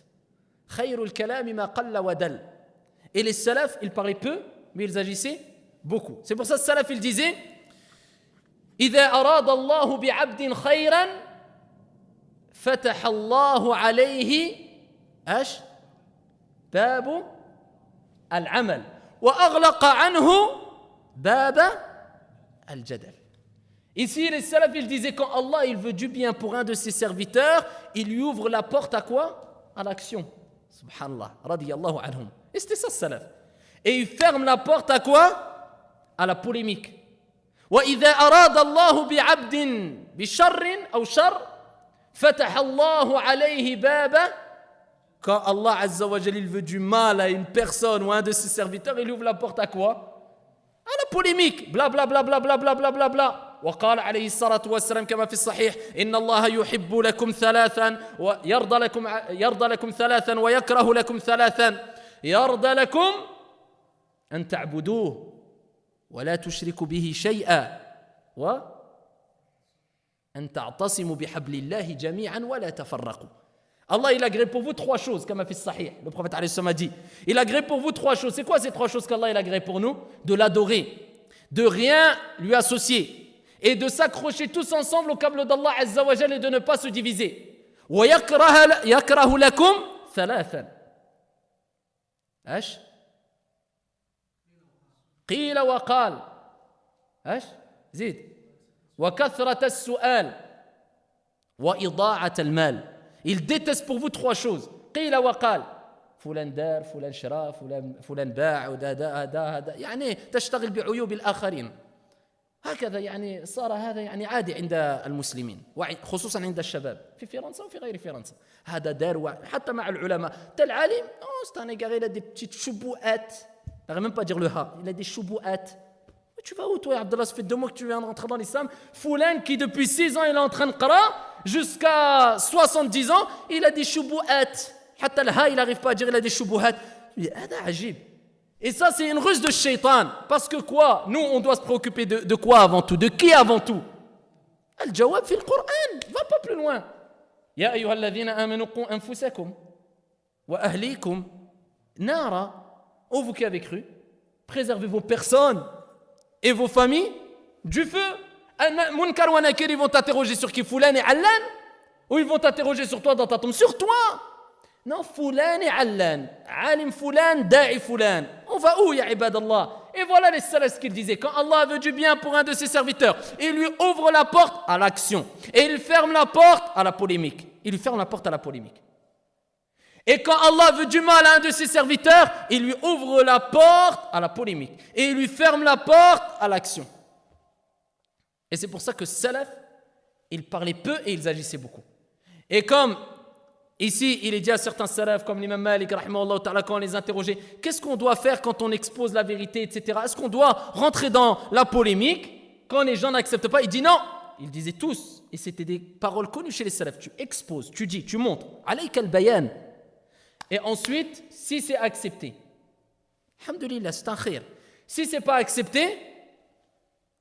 Khayrul kalami ma qalla wa dal. Et les salaf, ils parlaient peu, mais ils agissaient beaucoup. C'est pour ça que les salaf, ils disaient إذا أراد الله بعبد خيرا فتح الله عليه باب العمل وأغلق عنه باب الجدل. Ici, les salafs, ils disaient quand Allah il veut du bien pour un de ses serviteurs, il lui ouvre la porte à quoi? À l'action. Subhanallah, radiyallahu anhum. Et c'était ça, salaf. Et il ferme la porte à quoi? À la polémique. وإذا أراد الله بعبد بشر أو شر فتح الله عليه بابا. Quand Allah Azza wa Jal il veut du mal à une personne ou à un de ses serviteurs, il ouvre la porte à quoi? À la polémique. Bla bla bla bla bla bla bla bla bla. وقال عليه الصلاة والسلام كما في الصحيح إن الله يحب لكم ثلاثا ويرضى لكم ثلاثا ويكره لكم ثلاثا. يرضى لكم أن تعبدوه ولا تشركوا به شيئا وأن تعتصموا بحبل الله جميعا ولا تفرقوا. Allah il agrée pour vous trois choses comme a fait Sahih. Le prophète alayhi salam a dit il agrée pour vous trois choses. C'est quoi ces trois choses qu'Allah il agrée pour nous? De l'adorer, de rien lui associer et de s'accrocher tous ensemble au câble d'Allah Azza wa Jalla et de ne pas se diviser. ويكره لكم ثلاثا. ايش؟ قيل وقال. ايش؟ زيد. وكثرة السؤال وإضاعة المال. Il déteste pour vous trois choses. قيل وقال. فلان دار، فلان شرى، فلان باع، هذا يعني تشتغل بعيوب الآخرين. هكذا يعني صار هذا يعني عادي عند المسلمين خصوصا عند الشباب في فرنسا وفي غير فرنسا. هذا دار حتى مع العلماء. tel alim, c'est un égaré, il a des petites choubouettes. On n'arrive même pas à dire le ha. Il a des choubouettes. Tu vas où toi, Abdallah? Ça fait 2 mois que tu viens d'entrer dans l'islam. Foulan qui depuis 6 ans il est en train de qara jusqu'à 70 ans, il a des choubouettes. Hatta le ha, il n'arrive pas à dire il a des choubouettes. C'est ajib. Et ça, c'est une ruse de shaitan. Parce que quoi? Nous, on doit se préoccuper de quoi avant tout? De qui avant tout? Al-jawab fi al-Qur'an. Va pas plus loin. Ya ayyuha alladhina amanu qu anfusakum wa ahlikum nara. Oh, vous qui avez cru, préservez vos personnes et vos familles du feu. Munkar wa nakir, ils vont t'interroger sur qui? Foulan et Allan? Ou ils vont t'interroger sur toi dans ta tombe? Sur toi. Non, Foulan et Allan. Alim Foulan, Da'i Foulan. On va où, ya ibadallah? Et voilà les salafs qu'ils disaient. Quand Allah veut du bien pour un de ses serviteurs, il lui ouvre la porte à l'action. Et il ferme la porte à la polémique. Il lui ferme la porte à la polémique. Et quand Allah veut du mal à un de ses serviteurs, il lui ouvre la porte à la polémique. Et il lui ferme la porte à l'action. Et c'est pour ça que salaf, ils parlaient peu et ils agissaient beaucoup. Et comme ici, il est dit à certains salafs, comme l'imam Malik, rahimahullah ta'ala, quand on les interrogeait, qu'est-ce qu'on doit faire quand on expose la vérité, etc. Est-ce qu'on doit rentrer dans la polémique quand les gens n'acceptent pas? Il dit non. Ils disaient tous, et c'était des paroles connues chez les salafs, tu exposes, tu dis, tu montres. Alayka al-bayan. Et ensuite, si c'est accepté, alhamdoulilah, c'est un khir. Si c'est pas accepté,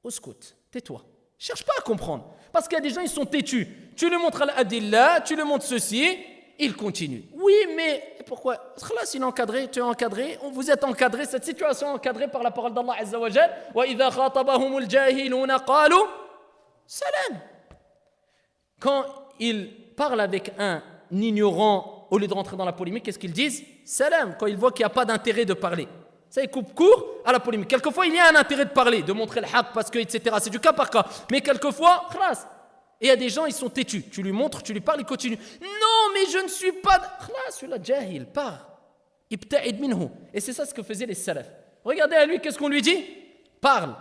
ouscout, tais-toi. Cherche pas à comprendre. Parce qu'il y a des gens, ils sont têtus. Tu le montres à l'adillah, tu le montres ceci, il continue. Oui, mais pourquoi? Là, il est encadré, tu es encadré, vous êtes encadré, cette situation est encadrée par la parole d'Allah Azza wa Jal. Wa idha khatabahumul jahiluna qalu salam. Quand ils parlent avec un ignorant, au lieu de rentrer dans la polémique, qu'est-ce qu'ils disent? Salam, quand ils voient qu'il n'y a pas d'intérêt de parler. Ça, ils coupent court à la polémique. Quelquefois, il y a un intérêt de parler, de montrer le haq, parce que, etc. C'est du cas par cas. Mais quelquefois, khlas. Et il y a des gens, ils sont têtus. Tu lui montres, tu lui parles, il continue. Non, mais je ne suis pas... Khlas, celui-là, jahil, part. Ibta'id minhu. Et c'est ça ce que faisaient les salafs. Regardez à lui, qu'est-ce qu'on lui dit? Parle.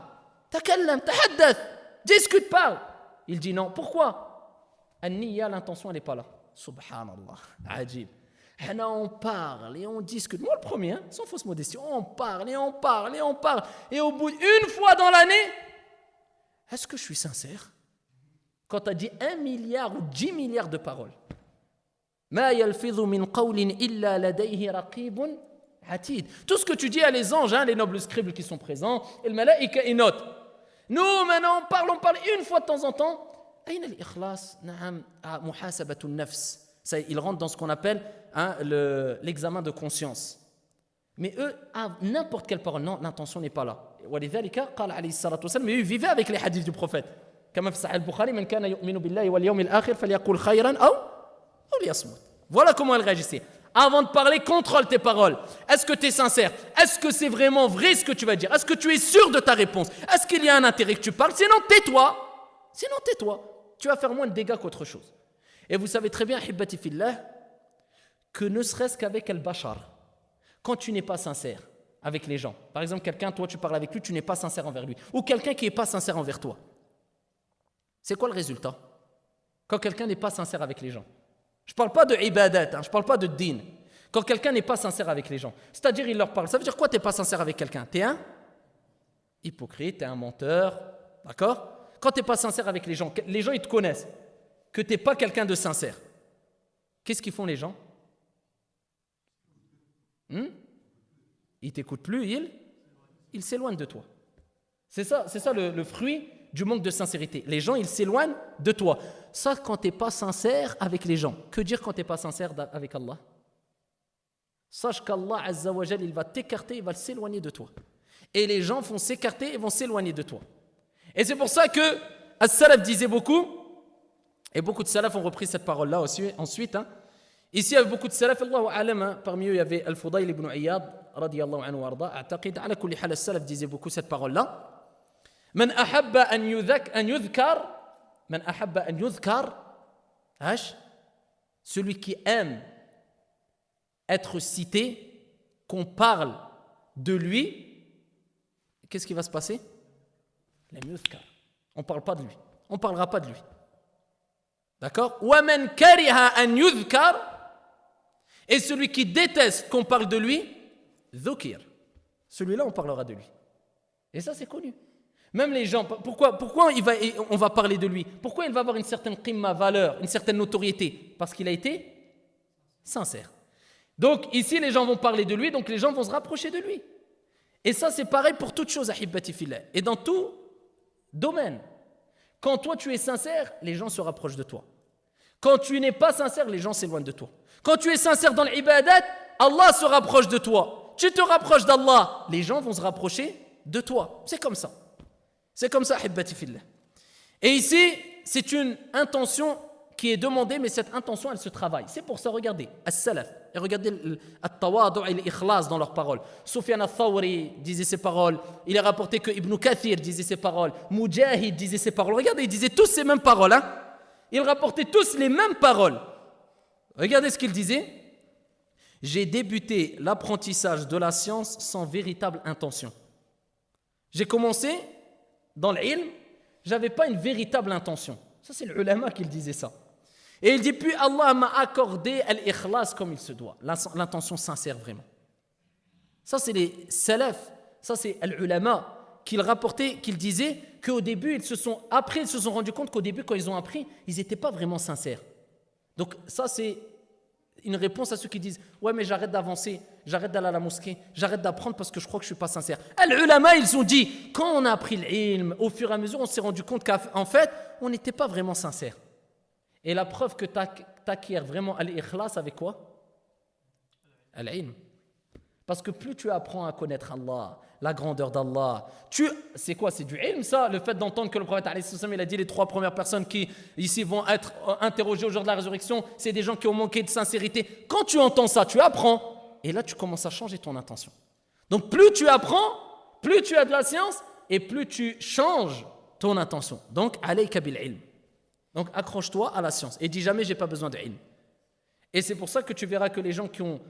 Takallam, tahaddath. Discute, parle. Il dit non. Pourquoi? An-niyya, l'intention, elle n'est pas là. Subhanallah, ajib. On parle et on discute. Moi le premier, hein, sans fausse modestie, on parle et on parle et on parle. Et au bout d'une fois dans l'année, est-ce que je suis sincère? Quand tu as dit 1 milliard ou 10 milliards de paroles, ma yalfidhu min qawlin illa ladayhi raqibun atid. Tout ce que tu dis à les anges, hein, les nobles scribes qui sont présents, et le malaïka ils notent. Nous maintenant on parle une fois de temps en temps. أين الإخلاص؟ نعم محاسبة النفس. Ça, ils rentrent dans ce qu'on appelle l'examen de conscience. Mais eux, à n'importe quelle parole, non, l'intention n'est pas là. ولذلك قال عليه الصلاة والسلام, mais eux vivaient avec les hadiths du prophète. كما في صحيح البخاري من كان يؤمن بالله واليوم الآخر فليقل خيرا أو ليصمت. Voilà comment elle réagissait. Avant de parler, contrôle tes paroles. Est-ce que tu es sincère? Est-ce que c'est vraiment vrai ce que tu vas dire? Est-ce que tu es sûr de ta réponse? Est-ce qu'il y a un intérêt que tu parles? Sinon, tais-toi. Sinon, tais-toi. Tu vas faire moins de dégâts qu'autre chose. Et vous savez très bien, hibbati fillah, que ne serait-ce qu'avec al-bashar, quand tu n'es pas sincère avec les gens, par exemple, quelqu'un, toi, tu parles avec lui, tu n'es pas sincère envers lui, ou quelqu'un qui n'est pas sincère envers toi, c'est quoi le résultat? Quand quelqu'un n'est pas sincère avec les gens. Je ne parle pas de ibadat, je ne parle pas de din. Quand quelqu'un n'est pas sincère avec les gens, c'est-à-dire il leur parle, ça veut dire quoi tu n'es pas sincère avec quelqu'un? Tu es un hypocrite, tu es un menteur, d'accord? Quand tu n'es pas sincère avec les gens ils te connaissent, que tu n'es pas quelqu'un de sincère. Qu'est-ce qu'ils font les gens? Ils ne t'écoutent plus, ils s'éloignent de toi. C'est ça le fruit du manque de sincérité. Les gens, ils s'éloignent de toi. Ça, quand tu n'es pas sincère avec les gens. Que dire quand tu n'es pas sincère avec Allah? Sache qu'Allah, Azza wa Jal, il va t'écarter, il va s'éloigner de toi. Et les gens vont s'écarter et vont s'éloigner de toi. Et c'est pour ça que as-salaf disait beaucoup, et beaucoup de salaf ont repris cette parole-là aussi, ensuite. Hein. Ici, il y avait beaucoup de salaf, Allahu a'lam, hein, parmi eux, il y avait Al-Fudayl ibn Iyad, radiyallahu anhu warda, a'taqid, ala kulli hal, as-salaf disait beaucoup cette parole-là. Man ahabba an yudhkar, celui qui aime être cité, qu'on parle de lui, qu'est-ce qui va se passer? On ne parle pas de lui. On ne parlera pas de lui. D'accord? Et celui qui déteste qu'on parle de lui, celui-là, on parlera de lui. Et ça, c'est connu. Même les gens, pourquoi on va parler de lui? Pourquoi il va avoir une certaine qimma, valeur, une certaine notoriété? Parce qu'il a été sincère. Donc, ici, les gens vont parler de lui, donc les gens vont se rapprocher de lui. Et ça, c'est pareil pour toute chose, ahibbati fillah. Et dans tout domaine. Quand toi tu es sincère, les gens se rapprochent de toi. Quand tu n'es pas sincère, les gens s'éloignent de toi. Quand tu es sincère dans l'ibadat, Allah se rapproche de toi. Tu te rapproches d'Allah, les gens vont se rapprocher de toi. C'est comme ça. C'est comme ça, hibbati fillah. Et ici, c'est une intention qui est demandée, mais cette intention, elle se travaille. C'est pour ça, regardez, as-salaf, et regardez al-tawadu' et l'ikhlas dans leurs paroles. Sufyan al-Thawri disait ces paroles, il est rapporté que Ibn Kathir disait ces paroles, Mujahid disait ces paroles. Regardez, ils disaient tous ces mêmes paroles. Hein? Ils rapportaient tous les mêmes paroles. Regardez ce qu'ils disaient. J'ai débuté l'apprentissage de la science sans véritable intention. J'ai commencé dans l'ilm, je n'avais pas une véritable intention. Ça, c'est l'ulama qui disait ça. Et il dit, puis Allah m'a accordé l'ikhlas comme il se doit, l'intention sincère vraiment. Ça, c'est les salaf, ça, c'est l'ulama qu'ils rapportaient, qu'ils disaient qu'au début, ils se sont rendus compte qu'au début, quand ils ont appris, ils n'étaient pas vraiment sincères. Donc, ça, c'est une réponse à ceux qui disent « Ouais, mais j'arrête d'avancer, j'arrête d'aller à la mosquée, j'arrête d'apprendre parce que je crois que je ne suis pas sincère. » Les ulama, ils ont dit, quand on a appris l'ilm, au fur et à mesure, on s'est rendu compte qu'en fait, on n'était pas vraiment sincère. Et la preuve que tu acquiers vraiment l'ikhlas avec quoi? L'ilm. Parce que plus tu apprends à connaître Allah, la grandeur d'Allah, c'est quoi? C'est du ilm ça, le fait d'entendre que le prophète il a dit les 3 premières personnes qui ici vont être interrogées au jour de la résurrection, c'est des gens qui ont manqué de sincérité. Quand tu entends ça, tu apprends et là tu commences à changer ton intention. Donc plus tu apprends, plus tu as de la science et plus tu changes ton intention. Donc alayka bil ilm. Donc accroche-toi à la science et dis jamais j'ai pas besoin de ilm. Et c'est pour ça que tu verras que les gens qui ont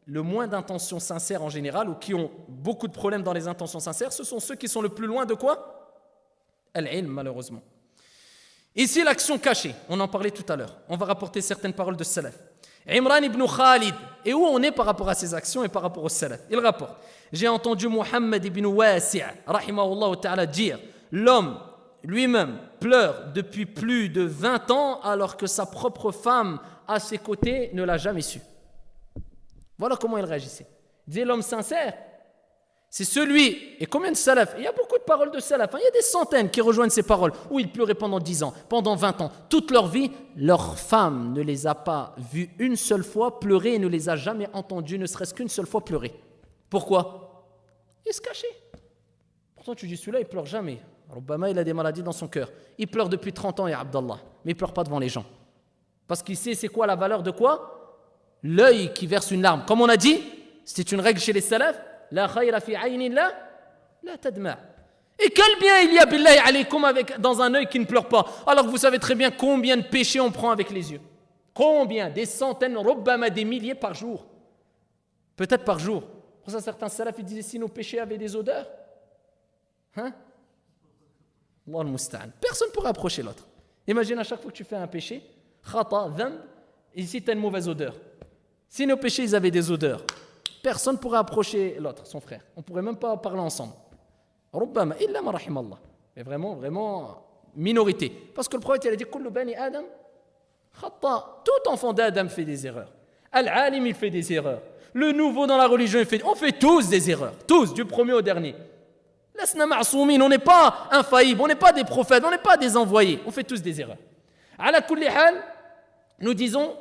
le moins d'intentions sincères en général ou qui ont beaucoup de problèmes dans les intentions sincères, ce sont ceux qui sont le plus loin de quoi? Al-ilm, malheureusement. Ici, l'action cachée, on en parlait tout à l'heure. On va rapporter certaines paroles de salaf. Imran ibn Khalid, et où on est par rapport à ses actions et par rapport au salaf? Il rapporte, j'ai entendu Muhammad ibn Wasi' rahimahullah ta'ala dire, l'homme lui-même pleure depuis plus de 20 ans alors que sa propre femme à ses côtés ne l'a jamais su. Voilà comment il réagissait. Il disait l'homme sincère, c'est celui, et combien de salaf? Il y a beaucoup de paroles de salaf, il y a des centaines qui rejoignent ces paroles, où ils pleuraient pendant 10 ans, pendant 20 ans, toute leur vie, leur femme ne les a pas vus une seule fois pleurer et ne les a jamais entendus, ne serait-ce qu'une seule fois pleurer. Pourquoi? Il se cachait. Pourtant tu dis celui-là il pleure jamais. Rubbama il a des maladies dans son cœur. Il pleure depuis 30 ans, ya Abdallah, mais il pleure pas devant les gens. Parce qu'il sait c'est quoi la valeur de quoi? L'œil qui verse une larme. Comme on a dit, c'est une règle chez les salafs, la khayra fi aynin la tadma. Et quel bien il y a billahi alaykum dans un œil qui ne pleure pas. Alors que vous savez très bien combien de péchés on prend avec les yeux. Combien? Des centaines, rubbama des milliers par jour. Peut-être par jour. Pour ça certains salafs ils disaient si nos péchés avaient des odeurs. Hein? Allah al-musta'an. Personne ne pourrait approcher l'autre. Imagine à chaque fois que tu fais un péché, khata, dhanb, ici tu as une mauvaise odeur. Si nos péchés ils avaient des odeurs, personne ne pourrait approcher l'autre, son frère. On ne pourrait même pas parler ensemble. Rubbama, illa ma rahimallah. Mais vraiment, vraiment, minorité. Parce que le prophète il a dit Kullu bani Adam khata. Tout enfant d'Adam fait des erreurs. Al-alim il fait des erreurs. Le nouveau dans la religion il fait. On fait tous des erreurs. Tous, du premier au dernier. Lasna ma'soumin, on n'est pas infaillibles, on n'est pas des prophètes, on n'est pas des envoyés. On fait tous des erreurs. Ala kulli hal, nous disons.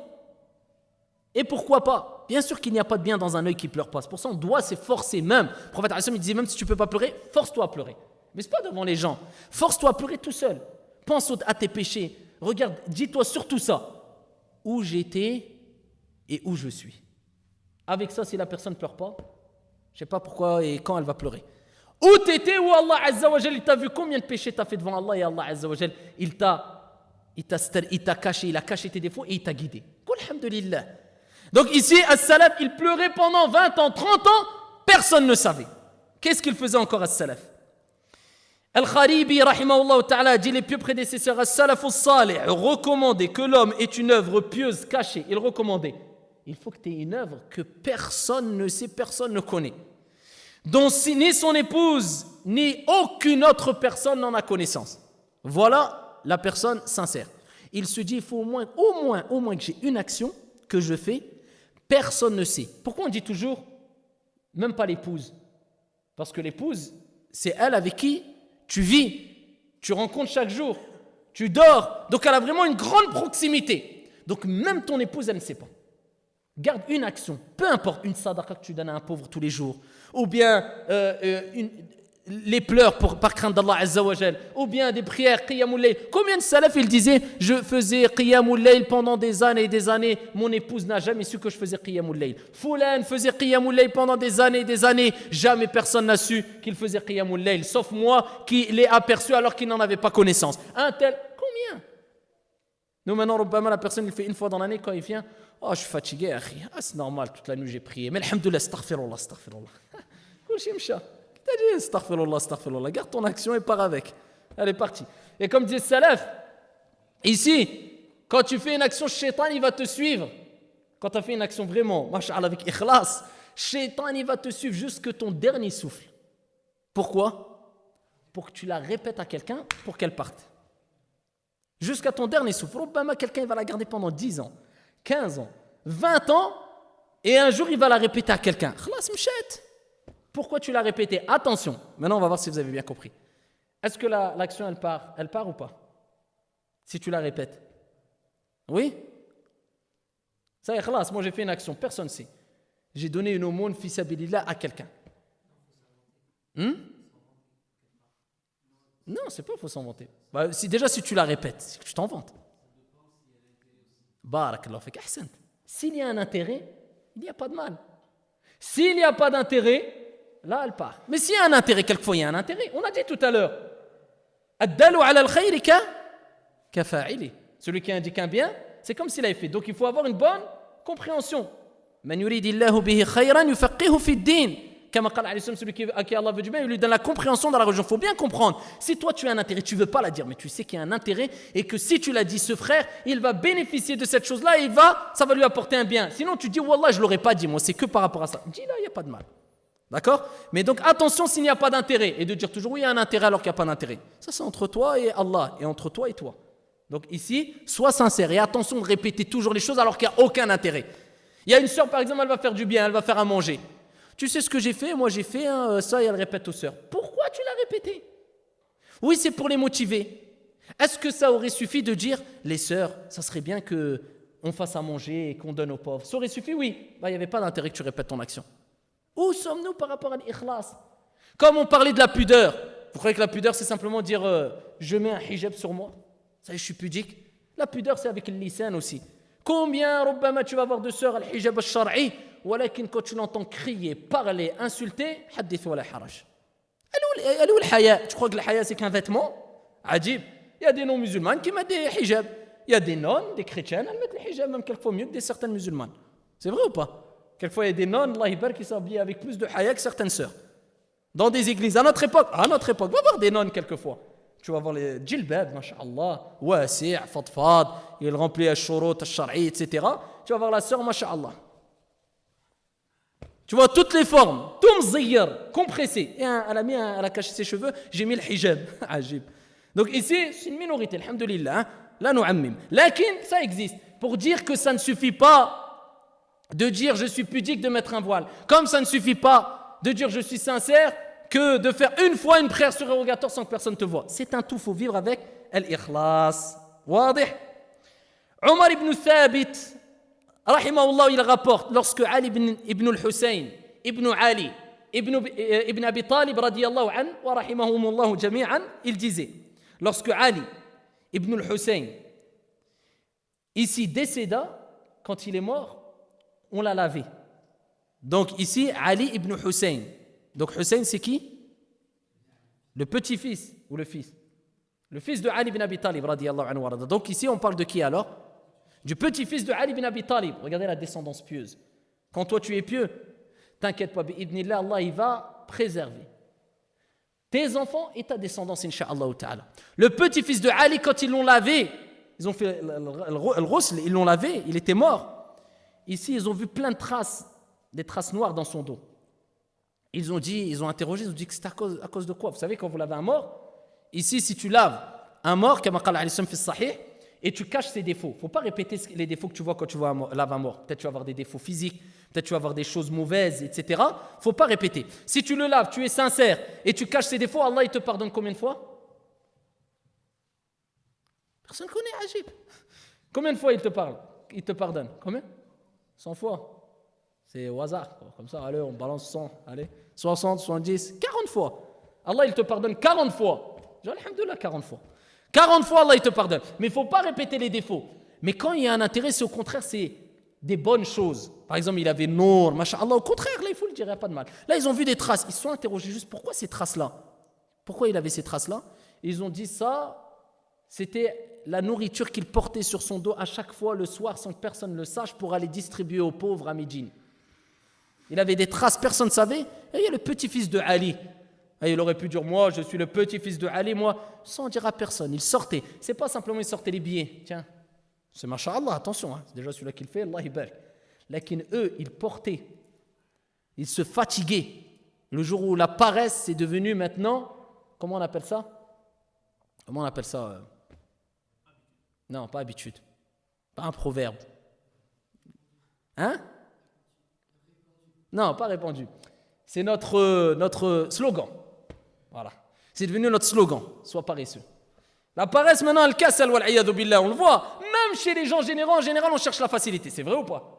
Et pourquoi pas? Bien sûr qu'il n'y a pas de bien dans un œil qui ne pleure pas. C'est pour ça qu'on doit s'efforcer même. Le prophète il disait même si tu ne peux pas pleurer, force-toi à pleurer. Mais ce n'est pas devant les gens. Force-toi à pleurer tout seul. Pense à tes péchés. Regarde, dis-toi surtout ça. Où j'étais et où je suis. Avec ça, si la personne ne pleure pas, je ne sais pas pourquoi et quand elle va pleurer. Où tu étais, où Allah Azza wa Jal, il t'a vu combien de péchés tu as fait devant Allah et Allah Azza wa Jal, il t'a caché, il a caché tes défauts et il t'a guidé. Alhamdulillah. Donc ici, as-salaf, il pleurait pendant 20 ans, 30 ans, personne ne savait. Qu'est-ce qu'il faisait encore as-salaf? Al-Kharibi, rahimahullah ta'ala, dit les pieux prédécesseurs, as-salaf as-salih, recommandait que l'homme ait une œuvre pieuse cachée. Il recommandait. Il faut que tu aies une œuvre que personne ne sait, personne ne connaît. Dont ni son épouse, ni aucune autre personne n'en a connaissance. Voilà la personne sincère. Il se dit, il faut au moins que j'ai une action que je fais, personne ne sait. Pourquoi on dit toujours, même pas l'épouse? Parce que l'épouse, c'est elle avec qui tu vis, tu rencontres chaque jour, tu dors. Donc elle a vraiment une grande proximité. Donc même ton épouse, elle ne sait pas. Garde une action, peu importe, une sadaqa que tu donnes à un pauvre tous les jours, ou bien les pleurs par crainte d'Allah Azza wa Jal, ou bien des prières, qiyamul layl. Combien de salaf ils disaient, je faisais qiyamul layl pendant des années et des années, mon épouse n'a jamais su que je faisais qiyamul layl. Foulan faisait qiyamul layl pendant des années, jamais personne n'a su qu'il faisait qiyamul layl, sauf moi qui l'ai aperçu alors qu'il n'en avait pas connaissance. Un tel, combien? Nous maintenant, la personne il fait une fois dans l'année quand il vient, oh je suis fatigué, c'est normal, toute la nuit j'ai prié, mais alhamdoulilah, astaghfirullah. T'as dit astaghfirullah, garde ton action et pars avec. Elle est partie. Et comme dit Salaf, ici, quand tu fais une action, Shaitan il va te suivre. Quand tu as fait une action vraiment, masha'Allah, avec ikhlas, Shaitan il va te suivre jusque ton dernier souffle. Pourquoi? Pour que tu la répètes à quelqu'un pour qu'elle parte. Jusqu'à ton dernier souffle. Rubbama, quelqu'un il va la garder pendant 10 ans, 15 ans, 20 ans, et un jour il va la répéter à quelqu'un. Khlas mchet. Pourquoi tu l'as répété? Attention, maintenant on va voir si vous avez bien compris. Est-ce que l'action elle part ou pas? Si tu la répètes. Oui? Ça y est, khlas, moi j'ai fait une action, personne ne sait. J'ai donné une aumône fi sabilillah à quelqu'un. Non, c'est pas, il faut s'inventer. Déjà si tu la répètes, c'est que tu t'en vantes. Barakallahu fik ahsant. S'il y a un intérêt, il n'y a pas de mal. S'il n'y a pas d'intérêt, là, elle part. Mais s'il y a un intérêt, quelquefois il y a un intérêt. On a dit tout à l'heure, Ad-dalu ala al-khayri ka fa'ili. Celui qui indique un bien, c'est comme s'il avait fait. Donc il faut avoir une bonne compréhension. Man yuridillahu bihi khayran yufaqihu fi ad-din. Comme celui à qui Allah veut du bien, il lui donne la compréhension dans la religion. Il faut bien comprendre. Si toi tu as un intérêt, tu ne veux pas la dire, mais tu sais qu'il y a un intérêt et que si tu l'as dit, ce frère, il va bénéficier de cette chose-là et ça va lui apporter un bien. Sinon tu dis, Wallah, je ne l'aurais pas dit, moi c'est que par rapport à ça. Dis là, il n'y a pas de mal. D'accord? Mais donc attention s'il n'y a pas d'intérêt et de dire toujours oui, il y a un intérêt alors qu'il n'y a pas d'intérêt. Ça c'est entre toi et Allah et entre toi et toi. Donc ici, sois sincère et attention de répéter toujours les choses alors qu'il n'y a aucun intérêt. Il y a une sœur par exemple, elle va faire du bien, elle va faire à manger. Tu sais ce que j'ai fait? Moi j'ai fait ça et elle répète aux sœurs. Pourquoi tu l'as répété? Oui, c'est pour les motiver. Est-ce que ça aurait suffi de dire les sœurs, ça serait bien qu'on fasse à manger et qu'on donne aux pauvres? Ça aurait suffi? Oui. Il n'y avait pas d'intérêt que tu répètes ton action. Où sommes-nous par rapport à l'ikhlas? Comme on parlait de la pudeur, vous croyez que la pudeur c'est simplement dire je mets un hijab sur moi, ça y est, je suis pudique? La pudeur c'est avec le lisan aussi. Combien rubbama tu vas avoir de sœurs al hijab al shar'i, walakin quand tu l'entends crier, parler, insulter, hadith wala haraj. Elle est où le haya? Tu crois que le haya c'est qu'un vêtement? Adib. Il y a des non-musulmanes qui mettent des hijabs. Il y a des nonnes, des chrétiennes, elles mettent les hijabs même quelquefois mieux que des certaines musulmanes. C'est vrai ou pas? Quelquefois, il y a des nonnes, Allah qui s'habillent avec plus de haya que certaines sœurs. Dans des églises, à notre époque, va voir des nonnes quelquefois. Tu vas voir les djilbab, masha'Allah, wasi', fadfad, il remplit al-shurut, al-shar'i, etc. Tu vas voir la sœur, masha'Allah. Tu vois toutes les formes, tout mziyar, compressé. Et elle a caché ses cheveux, j'ai mis le hijab. Ajib. Donc ici, c'est une minorité, alhamdoulilah. Là, nous ammim. Lakin, ça existe. Pour dire que ça ne suffit pas de dire je suis pudique de mettre un voile. Comme ça ne suffit pas de dire je suis sincère que de faire une fois une prière surrogatoire sans que personne te voie. C'est un tout, il faut vivre avec al-ikhlas. Wadih. Omar ibn Thabit, rahimahullah, il rapporte lorsque Ali ibn al-Hussein, ibn Ali, ibn Abi Talib, radiyallahu an, wa rahimahumullahu jami'an, il disait, lorsque Ali ibn al-Hussein, ici décéda, quand il est mort, on l'a lavé. Donc ici, Ali ibn Hussein. Donc Hussein, c'est qui? Le petit-fils ou le fils? Le fils de Ali ibn Abi Talib, radiyallahu anhu. Donc ici, on parle de qui alors? Du petit-fils de Ali ibn Abi Talib. Regardez la descendance pieuse. Quand toi tu es pieux, t'inquiète pas, bi'idnillah, Allah il va préserver tes enfants et ta descendance, incha'Allah ta'ala. Le petit-fils de Ali, quand ils l'ont lavé, ils ont fait le ghusl, ils l'ont lavé, il était mort. Ici, ils ont vu plein de traces, des traces noires dans son dos. Ils ont interrogé, ils ont dit que c'est à cause de quoi? Vous savez, quand vous lavez un mort, ici, si tu laves un mort, comme qala alayhi salam fi sahih, et tu caches ses défauts. Il ne faut pas répéter les défauts que tu vois quand tu laves un mort. Peut-être tu vas avoir des défauts physiques, peut-être tu vas avoir des choses mauvaises, etc. Il ne faut pas répéter. Si tu le laves, tu es sincère, et tu caches ses défauts, Allah, il te pardonne combien de fois? Personne ne connaît, ajib. Combien de fois il te pardonne? Combien? 100 fois. C'est au hasard, quoi. Comme ça, allez, on balance 100, allez, 60, 70, 40 fois. Allah, il te pardonne 40 fois. Je dis, alhamdoulilah, 40 fois. 40 fois, Allah, il te pardonne. Mais il ne faut pas répéter les défauts. Mais quand il y a un intérêt, c'est au contraire, c'est des bonnes choses. Par exemple, il avait Nour, masha'Allah. Au contraire, là, il faut le dire, il n'y a pas de mal. Là, ils ont vu des traces. Ils se sont interrogés juste, pourquoi ces traces-là? Pourquoi il avait ces traces-là? Ils ont dit ça, c'était la nourriture qu'il portait sur son dos à chaque fois le soir sans que personne ne le sache pour aller distribuer aux pauvres à Médine. Il avait des traces, personne ne savait. Et il y a le petit-fils de Ali. Et il aurait pu dire, moi, je suis le petit-fils de Ali, moi, sans dire à personne. Il sortait. C'est pas simplement il sortait les billets. Tiens, c'est masha'Allah, attention, hein. C'est déjà celui-là qui le fait, Allah barak. Lakin eux, ils portaient. Ils se fatiguaient. Le jour où la paresse est devenue maintenant, comment on appelle ça? Comment on appelle ça? Non, pas habitude. Pas un proverbe. Hein? Non, pas répandu. C'est notre slogan. Voilà. C'est devenu notre slogan. Sois paresseux. La paresse, maintenant, elle casse, on le voit. Même chez les gens en général, on cherche la facilité. C'est vrai ou pas?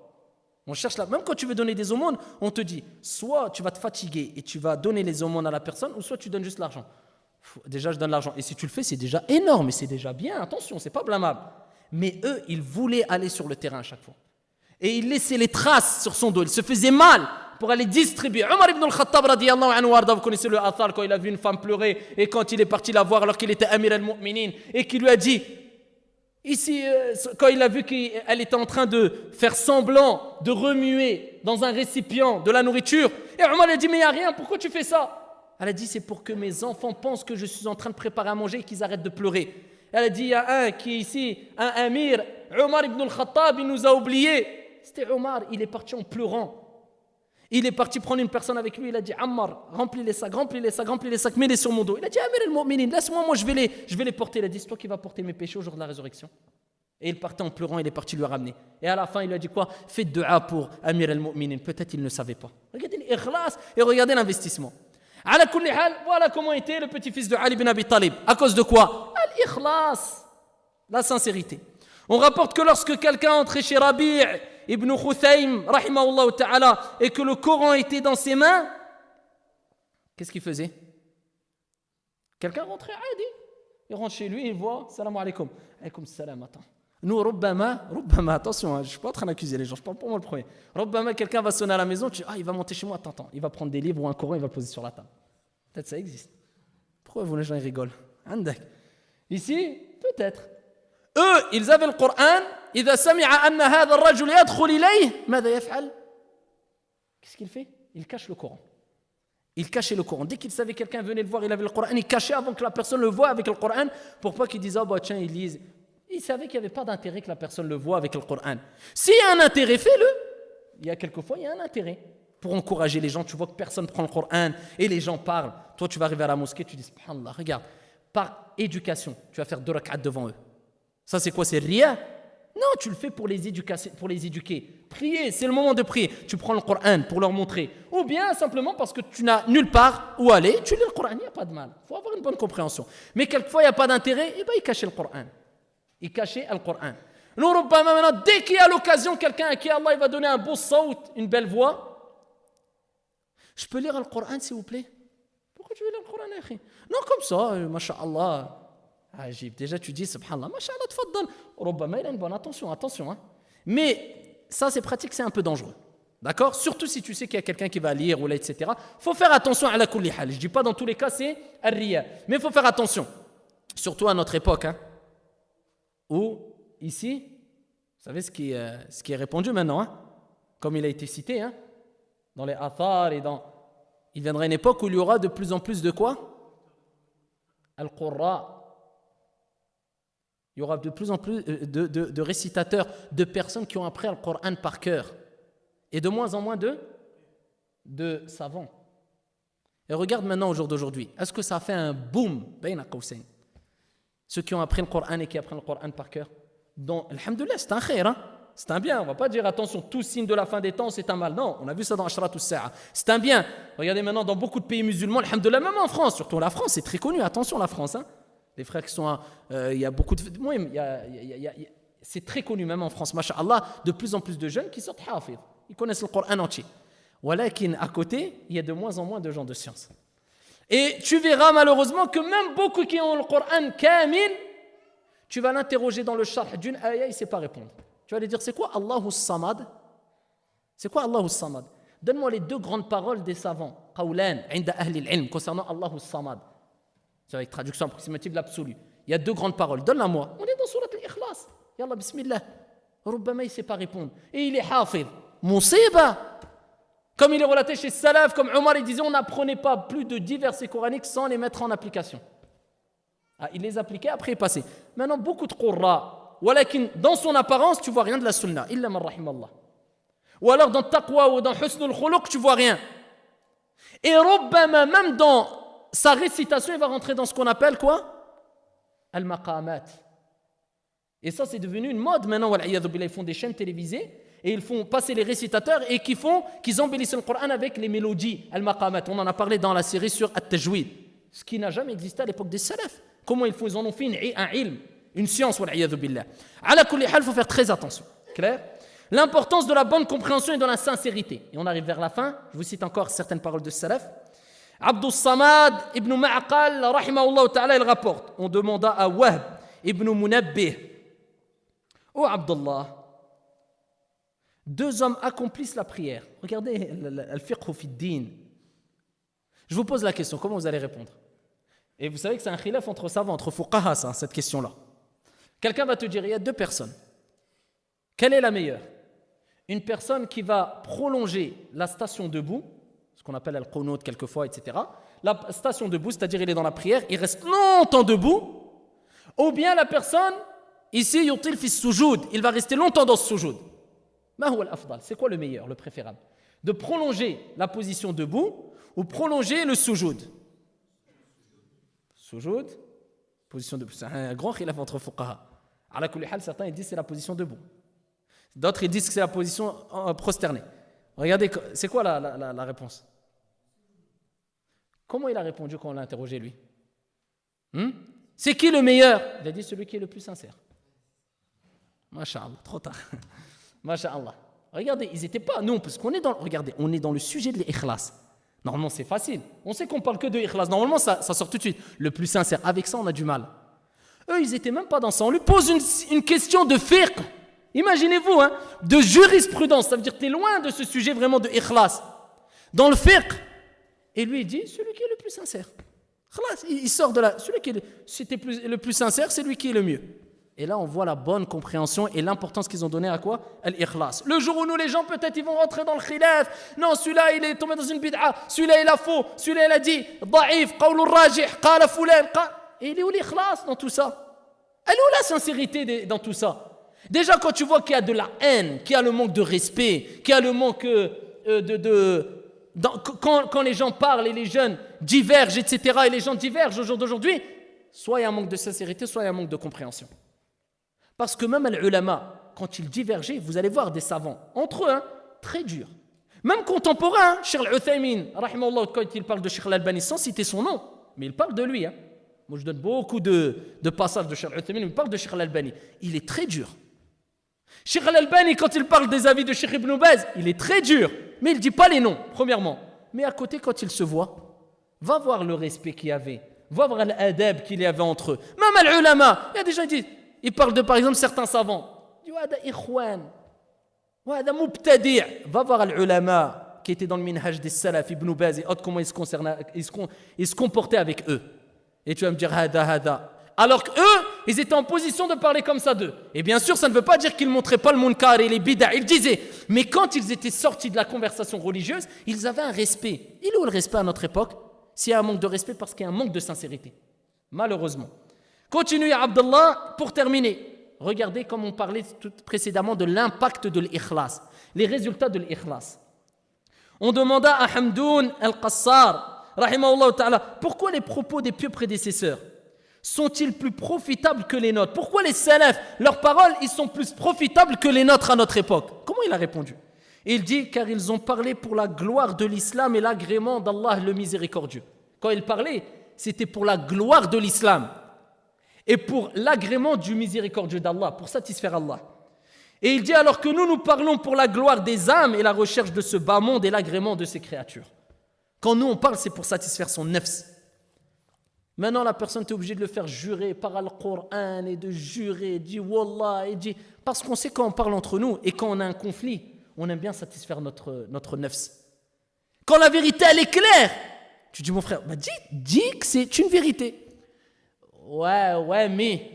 On cherche même quand tu veux donner des aumônes, on te dit, soit tu vas te fatiguer et tu vas donner les aumônes à la personne, ou soit tu donnes juste l'argent. Déjà, je donne l'argent. Et si tu le fais, c'est déjà énorme et c'est déjà bien. Attention, c'est pas blâmable. Mais eux, ils voulaient aller sur le terrain à chaque fois. Et ils laissaient les traces sur son dos. Ils se faisaient mal pour aller distribuer. Omar ibn al-Khattab, radiyallahu anhu, vous connaissez le athar, quand il a vu une femme pleurer et quand il est parti la voir alors qu'il était Amir al-Mu'minin et qu'il lui a dit, ici, quand il a vu qu'elle était en train de faire semblant de remuer dans un récipient de la nourriture, et Omar lui a dit, mais il n'y a rien, pourquoi tu fais ça? Elle a dit, c'est pour que mes enfants pensent que je suis en train de préparer à manger et qu'ils arrêtent de pleurer. Elle a dit, il y a un qui est ici, un Amir, Omar ibn al-Khattab, il nous a oubliés. C'était Omar, il est parti en pleurant. Il est parti prendre une personne avec lui, il a dit, Ammar, remplis les sacs, mets-les sur mon dos. Il a dit, Amir al-Mu'minin, laisse-moi, moi je vais les porter. Il a dit, c'est toi qui vas porter mes péchés au jour de la résurrection. Et il partait en pleurant, il est parti lui ramener. Et à la fin, il lui a dit quoi? Faites dua pour Amir al-Mu'minin. Peut-être il ne savait pas. Regardez l'ikhlas et regardez l'investissement. Ala kulli hal, voilà comment était le petit-fils de Ali ibn Abi Talib. À cause de quoi? Al-ikhlas, la sincérité. On rapporte que lorsque quelqu'un entrait chez Rabi' ibn Khuthaym, rahimahullah ta'ala, et que le Coran était dans ses mains, qu'est-ce qu'il faisait? Quelqu'un rentrait, Adi. Il rentre chez lui, il voit, salam alaikum. Alaykoum salam, attends. Nous, rubbama, attention, je ne suis pas en train d'accuser les gens, je parle pour moi le premier. Rubbama, quelqu'un va sonner à la maison, tu dis, il va monter chez moi, attends, il va prendre des livres ou un Coran, il va le poser sur la table. Peut-être ça existe. Pourquoi vous, les gens, ils rigolent? Ici, peut-être. Eux, ils avaient le Coran, إذا سمع أن هذا الرجل يدخل إليه ماذا يفعل? Qu'est-ce qu'il fait? Il cache le Coran. Il cachait le Coran. Dès qu'il savait que quelqu'un venait le voir, il avait le Coran, il cachait avant que la personne le voie avec le Coran, pour pas qu'il dise, tiens, il lise. Il savait qu'il n'y avait pas d'intérêt que la personne le voie avec le Coran. S'il y a un intérêt, fais-le. Il y a quelquefois, il y a un intérêt. Pour encourager les gens, tu vois que personne ne prend le Coran et les gens parlent. Toi, tu vas arriver à la mosquée, tu dis, subhanallah, regarde, par éducation, tu vas faire 2 rak'at devant eux. Ça, c'est quoi? C'est rien? Non, tu le fais pour les éduquer. Prier, c'est le moment de prier. Tu prends le Coran pour leur montrer. Ou bien simplement parce que tu n'as nulle part où aller, tu lis le Coran, il n'y a pas de mal. Il faut avoir une bonne compréhension. Mais quelquefois, il n'y a pas d'intérêt, et bien il cachait le Coran. Il cachait le Coran. Nous, maintenant, dès qu'il y a l'occasion, quelqu'un à qui Allah il va donner un beau saut, une belle voix, je peux lire le Coran, s'il vous plaît? Pourquoi tu veux lire le Coran, akhi? Non, comme ça, masha'Allah. Ajib. Déjà, tu dis, subhanallah, masha'Allah, tfaddal. Rubbama, il a une bonne attention, hein. Mais ça, c'est pratique, c'est un peu dangereux. D'accord? Surtout si tu sais qu'il y a quelqu'un qui va lire, ou là, etc. Il faut faire attention à la kulli hal. Je ne dis pas dans tous les cas, c'est ar-riya. Mais il faut faire attention. Surtout à notre époque, hein. Où, ici, vous savez ce qui est répandu maintenant, hein? Comme il a été cité, hein? Dans les athar et dans... Il viendra une époque où il y aura de plus en plus de quoi? Al-Qurra. Il y aura de plus en plus de récitateurs, de personnes qui ont appris le Coran par cœur. Et de moins en moins de savants. Et regarde maintenant au jour d'aujourd'hui. Est-ce que ça a fait un boom? Ceux qui ont appris le Coran et qui apprennent le Coran par cœur. Donc, alhamdoulilah, c'est un khair, hein? C'est un bien. On ne va pas dire, attention, tout signe de la fin des temps, c'est un mal. Non, on a vu ça dans Ashrat Sa'a. C'est un bien. Regardez maintenant dans beaucoup de pays musulmans, alhamdoulilah, même en France, surtout la France, c'est très connu. Attention, la France, hein? Les frères qui sont... Il y a beaucoup de... Moi, c'est très connu même en France, masha'Allah, de plus en plus de jeunes qui sortent hafiz. Ils connaissent le Coran entier. Walakin, à côté, il y a de moins en moins de gens de science. Et tu verras malheureusement que même beaucoup qui ont le Coran kamil, tu vas l'interroger dans le sharh d'une ayah, il ne sait pas répondre. Tu vas lui dire, c'est quoi Allahu Samad? C'est quoi Allahu Samad? Donne-moi les deux grandes paroles des savants, qawlan, inda ahli al-ilm, concernant Allahu Samad. C'est avec traduction approximative de l'absolu. Il y a deux grandes paroles, donne-la-moi. On est dans Surat al-Ikhlas. Yallah, bismillah. Rubbama, il ne sait pas répondre. Et il est hafid. Musiba. Comme il est relaté chez Salaf, comme Omar, il disait, on n'apprenait pas plus de 10 versets coraniques sans les mettre en application. Ah, il les appliquait, après il passait. Maintenant, beaucoup de qurra. Walakin, dans son apparence, tu ne vois rien de la sunna. Illa man rahimallah. Ou alors dans taqwa ou dans husnul khuluq, tu ne vois rien. Et rubbama, même dans sa récitation, il va rentrer dans ce qu'on appelle quoi? Al-maqamat. Et ça, c'est devenu une mode maintenant. Ils font des chaînes télévisées et ils font passer les récitateurs et qu'ils embellissent le Coran avec les mélodies. Al-maqamat. On en a parlé dans la série sur At-Tajwid. Ce qui n'a jamais existé à l'époque des salaf. Comment ils en ont fait un ilm, une science. Ala kulli hal, il faut faire très attention. Clair? L'importance de la bonne compréhension et de la sincérité. Et on arrive vers la fin. Je vous cite encore certaines paroles de salaf. Abdus Samad ibn Ma'aqal, rahimahullah ta'ala, il rapporte. On demanda à Wahb ibn Munabbih. Oh Abdullah, deux hommes accomplissent la prière. Regardez, al-fiqh fi ad-din. Je vous pose la question, comment vous allez répondre? Et vous savez que c'est un khilaf entre savants, entre fuqaha, ça, cette question-là. Quelqu'un va te dire, il y a deux personnes. Quelle est la meilleure? Une personne qui va prolonger la station debout, ce qu'on appelle al-qunut quelquefois, etc. La station debout, c'est-à-dire il est dans la prière, il reste longtemps debout. Ou bien la personne, ici, yutil fi sujoud, il va rester longtemps dans ce sujoud. Ma huwa al-afdal, c'est quoi le meilleur, le préférable? De prolonger la position debout ou prolonger le sujoud? Sujoud, position debout. C'est un grand khilaf entre fuqaha. Ala kulli hal, certains ils disent c'est la position debout. D'autres ils disent que c'est la position prosternée. Regardez, c'est quoi la réponse? Comment il a répondu quand on l'a interrogé lui? C'est qui le meilleur? Il a dit celui qui est le plus sincère. Masha'Allah, trop tard. Masha'Allah. Regardez, ils n'étaient pas, nous, parce qu'on est dans, regardez, on est dans le sujet de l'ikhlas. Normalement, c'est facile. On sait qu'on parle que de ikhlas. Normalement, ça sort tout de suite. Le plus sincère. Avec ça, on a du mal. Eux, ils n'étaient même pas dans ça. On lui pose une question de fiqh. Imaginez-vous, hein, de jurisprudence. Ça veut dire que tu es loin de ce sujet vraiment de ikhlas. Dans le fiqh. Et lui, il dit, celui qui est le plus sincère. Khlas, il sort de là. Celui qui est le plus sincère, c'est lui qui est le mieux. Et là, on voit la bonne compréhension et l'importance qu'ils ont donnée à quoi? Al-ikhlas. Le jour où nous, les gens, peut-être, ils vont rentrer dans le khilaf. Non, celui-là, il est tombé dans une bid'a. Celui-là, il a faux. Celui-là, il a dit da'if, qawlun rajih, qala fulan. Et il est où l'ikhlas dans tout ça? Elle est où la sincérité dans tout ça? Déjà, quand tu vois qu'il y a de la haine, qu'il y a le manque de respect, qu'il y a le manque quand les gens parlent et les jeunes divergent, etc., et les gens divergent au jour d'aujourd'hui, soit il y a un manque de sincérité, soit il y a un manque de compréhension. Parce que même les ulama, quand ils divergeaient, vous allez voir des savants, entre eux, hein, très durs. Même contemporains, Cheikh Al-Uthaymin, rahimahullah, quand il parle de Cheikh Al-Albani, sans citer son nom, mais il parle de lui. Hein. Moi, je donne beaucoup de passages de Cheikh Al-Uthaymin, mais il parle de Cheikh Al-Albani. Il est très dur. Cheikh Al-Albani, quand il parle des avis de Cheikh Ibn Baz, il est très dur. Mais il ne dit pas les noms, premièrement. Mais à côté, quand il se voit, va voir le respect qu'il y avait. Va voir l'adab qu'il y avait entre eux. Même les ulama, il y a des gens qui disent, ils parlent de, par exemple, certains savants. Ils disent, ikhwan, mubtadi'. Va voir les ulama qui étaient dans le minhaj des salaf, Ibn Baz et autres, comment ils se comportaient avec eux. Et tu vas me dire, hada. Alors qu'eux, ils étaient en position de parler comme ça d'eux. Et bien sûr, ça ne veut pas dire qu'ils ne montraient pas le munkar et les bid'a. Ils disaient, mais quand ils étaient sortis de la conversation religieuse, ils avaient un respect. Il est où le respect à notre époque? S'il y a un manque de respect, parce qu'il y a un manque de sincérité. Malheureusement. Continue, Abdallah, pour terminer. Regardez comme on parlait précédemment de l'impact de l'ikhlas. Les résultats de l'ikhlas. On demanda à Hamdoun al-Qassar, rahimahullah ta'ala, pourquoi les propos des pieux prédécesseurs sont-ils plus profitables que les nôtres? Pourquoi les salafs, leurs paroles, ils sont plus profitables que les nôtres à notre époque? Comment il a répondu? Il dit, car ils ont parlé pour la gloire de l'islam et l'agrément d'Allah le miséricordieux. Quand il parlait, c'était pour la gloire de l'islam et pour l'agrément du miséricordieux d'Allah, pour satisfaire Allah. Et il dit, alors que nous parlons pour la gloire des âmes et la recherche de ce bas monde et l'agrément de ces créatures. Quand nous on parle, c'est pour satisfaire son nefs. Maintenant, la personne, tu es obligé de le faire jurer par le Coran et de jurer, dit Wallah, et dit. Parce qu'on sait quand on parle entre nous et quand on a un conflit, on aime bien satisfaire notre nefs. Quand la vérité, elle est claire, tu dis, mon frère, bah dis que c'est une vérité. Ouais, mais.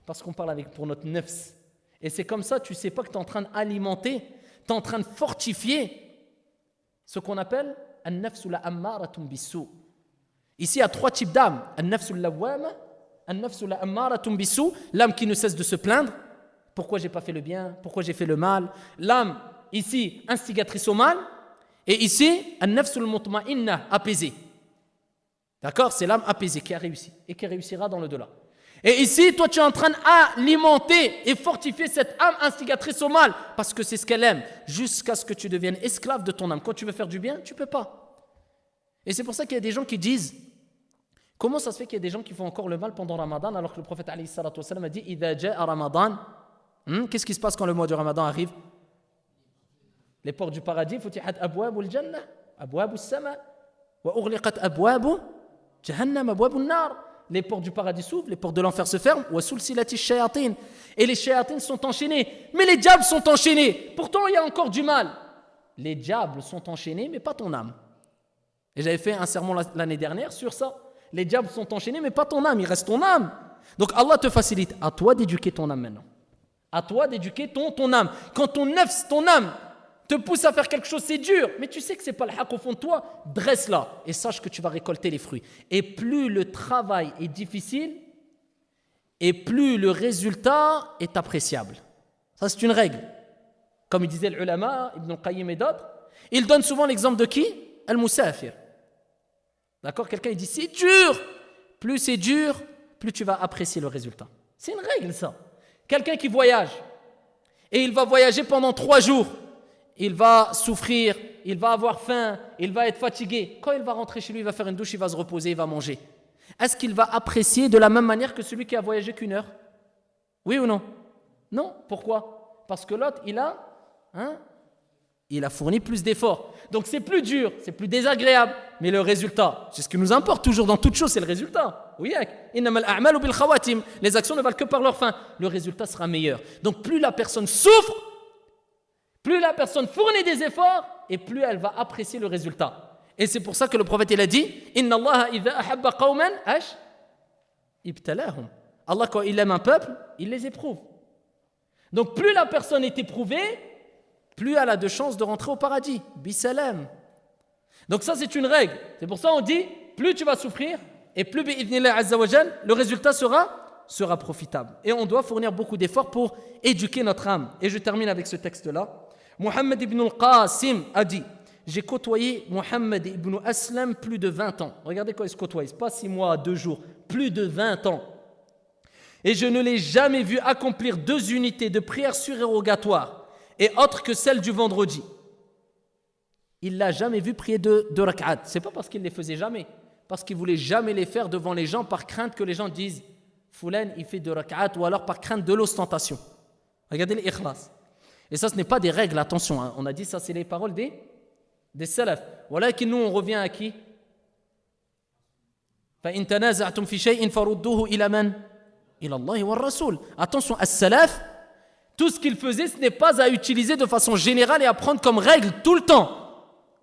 Parce qu'on parle pour notre nefs. Et c'est comme ça, tu ne sais pas que tu es en train d'alimenter, tu es en train de fortifier ce qu'on appelle an-nafsu la ammaratun bis-su. Ici, il y a 3 types d'âmes. An-nafsu lawwama, an-nafsu la ammaratun bis-su, l'âme qui ne cesse de se plaindre. Pourquoi j'ai pas fait le bien? Pourquoi j'ai fait le mal? L'âme, ici, instigatrice au mal. Et ici, an-nafsu al-mutma'inna, apaisée. D'accord? C'est l'âme apaisée qui a réussi et qui réussira dans le delà. Et ici, toi, tu es en train d'alimenter et fortifier cette âme instigatrice au mal parce que c'est ce qu'elle aime, jusqu'à ce que tu deviennes esclave de ton âme. Quand tu veux faire du bien, tu ne peux pas. Et c'est pour ça qu'il y a des gens qui disent, comment ça se fait qu'il y a des gens qui font encore le mal pendant Ramadan alors que le prophète alayhi salatu wassalam a dit Idha ja'a Ramadan, qu'est-ce qui se passe quand le mois du Ramadan arrive? Les portes du paradis, futihat abwabul jannah, abwabus sama, wa ughliqat abwabu jahannam, abwabun nar. Les portes du paradis s'ouvrent, les portes de l'enfer se ferment. Et les shayatines sont enchaînés. Mais les diables sont enchaînés. Pourtant, il y a encore du mal. Les diables sont enchaînés, mais pas ton âme. Et j'avais fait un sermon l'année dernière sur ça. Les diables sont enchaînés, mais pas ton âme. Il reste ton âme. Donc Allah te facilite. À toi d'éduquer ton âme maintenant. À toi d'éduquer ton âme. Quand ton nefs, ton âme, te pousse à faire quelque chose, c'est dur, mais tu sais que c'est pas le haq au fond de toi, dresse-la et sache que tu vas récolter les fruits. Et plus le travail est difficile, et plus le résultat est appréciable. Ça, c'est une règle. Comme il disait l'ulama, Ibn al-Qayyim et d'autres, il donne souvent l'exemple de qui? Al-Musafir. D'accord? Quelqu'un il dit c'est dur. Plus c'est dur, plus tu vas apprécier le résultat. C'est une règle, ça. Quelqu'un qui voyage, et il va voyager pendant 3 jours. Il va souffrir, il va avoir faim, il va être fatigué. Quand il va rentrer chez lui, il va faire une douche, il va se reposer, il va manger. Est-ce qu'il va apprécier de la même manière que celui qui a voyagé qu'1 heure? Oui ou non? Non. Pourquoi? Parce que l'autre, il a fourni plus d'efforts. Donc c'est plus dur, c'est plus désagréable. Mais le résultat, c'est ce qui nous importe toujours dans toute chose, c'est le résultat. Oui, les actions ne valent que par leur fin. Le résultat sera meilleur. Donc plus la personne souffre, plus la personne fournit des efforts et plus elle va apprécier le résultat. Et c'est pour ça que le prophète il a dit Inna Allah idha ahabba qawman ibtalahum. Allah quand il aime un peuple, il les éprouve. Donc plus la personne est éprouvée, plus elle a de chances de rentrer au paradis. Bisalam. Donc ça c'est une règle. C'est pour ça on dit plus tu vas souffrir et plus bi'idhnillah azza wa jal, le résultat sera profitable. Et on doit fournir beaucoup d'efforts pour éduquer notre âme. Et je termine avec ce texte-là. Muhammad ibn al-Qasim a dit j'ai côtoyé Muhammad ibn Aslam plus de 20 ans. Regardez quand il se côtoie, pas 6 mois, 2 jours, plus de 20 ans. Et je ne l'ai jamais vu accomplir 2 unités de prière surérogatoires et autres que celle du vendredi. Il ne l'a jamais vu prier 2 rak'at. Ce n'est pas parce qu'il ne les faisait jamais, parce qu'il ne voulait jamais les faire devant les gens par crainte que les gens disent Foulan, il fait 2 rak'at, ou alors par crainte de l'ostentation. Regardez les ikhlas. Et ça, ce n'est pas des règles, attention. Hein. On a dit ça, c'est les paroles des salaf. Voilà que nous, on revient à qui? فَإِن تَنَازَعْتُمْ فِي شَيْءٍ فَرُدُّوهُ إِلَى مَنْ إِلَى اللَّهِ وَالرَّسُولِ. Attention, as-salaf, tout ce qu'ils faisaient, ce n'est pas à utiliser de façon générale et à prendre comme règle tout le temps.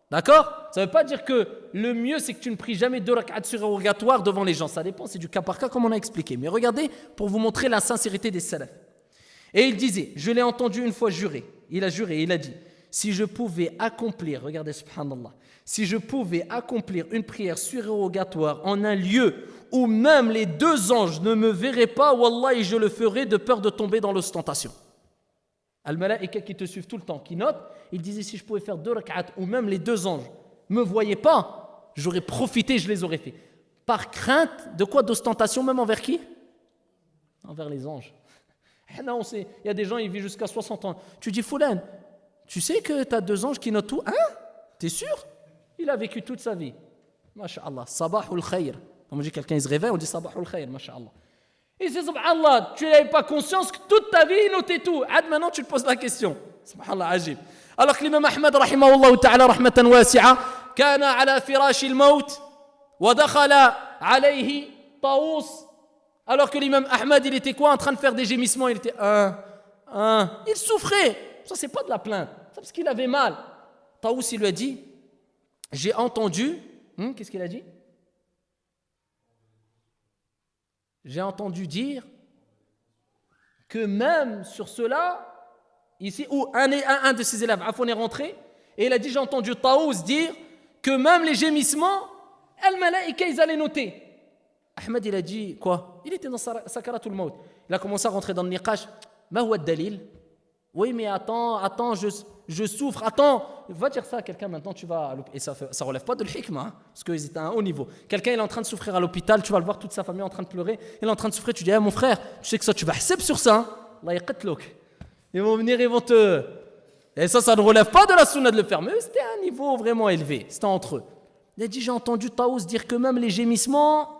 D'accord? Ça ne veut pas dire que le mieux, c'est que tu ne pries jamais 2 rak'at surérogatoires devant les gens. Ça dépend, c'est du cas par cas, comme on a expliqué. Mais regardez, pour vous montrer la sincérité des salaf. Et il disait, je l'ai entendu une fois jurer. Il a juré, il a dit, si je pouvais accomplir, regardez, subhanallah, si je pouvais accomplir une prière surérogatoire en un lieu où même les 2 anges ne me verraient pas, wallahi, je le ferais de peur de tomber dans l'ostentation. Al-Malaïka qui te suivent tout le temps, qui note, il disait, si je pouvais faire 2 rak'at où même les 2 anges ne me voyaient pas, j'aurais profité, je les aurais fait. Par crainte de quoi? D'ostentation, même envers qui? Envers les anges. Il y a des gens, ils vivent jusqu'à 60 ans. Tu dis, Foulan, tu sais que tu as 2 anges qui notent tout? Hein? T'es sûr? Il a vécu toute sa vie. Masha'Allah. Sabahul khayr. Comme on dit, quelqu'un il se réveille, on dit Sabahul khayr. Masha'Allah. Et c'est subhanallah, tu n'avais pas conscience que toute ta vie, il notait tout. Maintenant, tu te poses la question. Subhanallah, ajib. Alors que l'imam Ahmad, rahimahullah ta'ala, rahmatan wasi'a, kana ala firashi al-maut, وَدَخَلَ عَلَيْهِ طَاوُوس. Alors que l'imam Ahmad, il était quoi? En train de faire des gémissements. Il était il souffrait. Ça, c'est pas de la plainte. C'est parce qu'il avait mal. Taous, il lui a dit, j'ai entendu. Qu'est-ce qu'il a dit? J'ai entendu dire que même sur cela, ici, où un de ses élèves, Afon, est rentré, et il a dit, j'ai entendu Taous dire que même les gémissements, Al-Malaïka, ils allaient noter. Ahmed, il a dit quoi? Il était dans Sakaratul Maut. Il a commencé à rentrer dans le niqash. Ma huwa dalil? Oui, mais attends, je souffre. Attends, va dire ça à quelqu'un maintenant, tu vas. Et ça relève pas de l'hikmah, hein, parce qu'ils étaient à un haut niveau. Quelqu'un, il est en train de souffrir à l'hôpital, tu vas le voir, toute sa famille est en train de pleurer. Il est en train de souffrir, tu dis, mon frère, tu sais que ça, tu vas hseb sur ça. Hein? Allah yaqatluk. Ils vont venir, ils vont te. Et ça ne relève pas de la sunna de le faire. Mais c'était à un niveau vraiment élevé. C'était entre eux. Il a dit, j'ai entendu Taous dire que même les gémissements.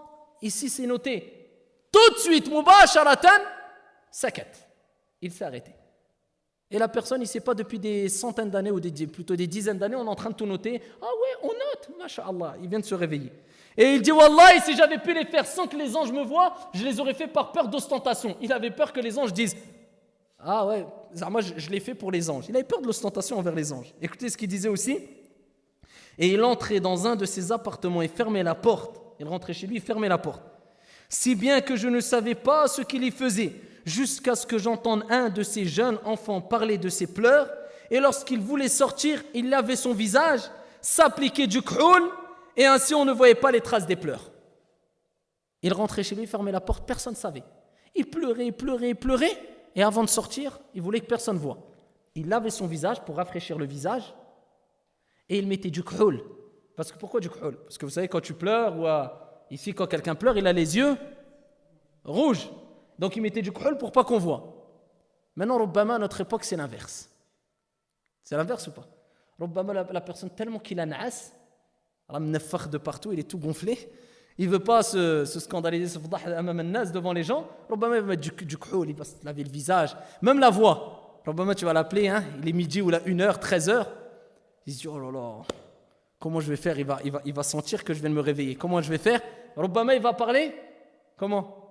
Ici, c'est noté. Tout de suite, mubasharatan, sakat. Il s'est arrêté. Et la personne, il ne sait pas depuis des centaines d'années, ou plutôt des dizaines d'années, on est en train de tout noter. Ah ouais, on note, masha'Allah, il vient de se réveiller. Et il dit, Wallahi, si j'avais pu les faire sans que les anges me voient, je les aurais fait par peur d'ostentation. Il avait peur que les anges disent, ah ouais, moi je l'ai fait pour les anges. Il avait peur de l'ostentation envers les anges. Écoutez ce qu'il disait aussi. Et il entrait dans un de ses appartements et fermait la porte. Il rentrait chez lui, il fermait la porte. Si bien que je ne savais pas ce qu'il y faisait, jusqu'à ce que j'entende un de ces jeunes enfants parler de ses pleurs, et lorsqu'il voulait sortir, il lavait son visage, s'appliquait du k'houl, et ainsi on ne voyait pas les traces des pleurs. Il rentrait chez lui, fermait la porte, personne ne savait. Il pleurait, et avant de sortir, il voulait que personne ne voie. Il lavait son visage pour rafraîchir le visage, et il mettait du k'houl. Parce que pourquoi du k'houl? Parce que vous savez, quand tu pleures, ou ici, quand quelqu'un pleure, il a les yeux rouges. Donc il mettait du k'houl pour pas qu'on voit. Maintenant, Rubbama, à notre époque, c'est l'inverse. C'est l'inverse ou pas? Rubbama, la personne, tellement qu'il a na'as, ramnafakh de partout, il est tout gonflé, il veut pas se scandaliser, se foudah amam an-nas devant les gens. Rubbama, il va mettre du k'houl, il va se laver le visage. Même la voix. Rubbama, tu vas l'appeler, hein, il est midi ou 1h, 13h. Il se dit, oh là là. Comment je vais faire? Il va sentir que je viens de me réveiller. Comment je vais faire? Rubbama, il va parler? Comment?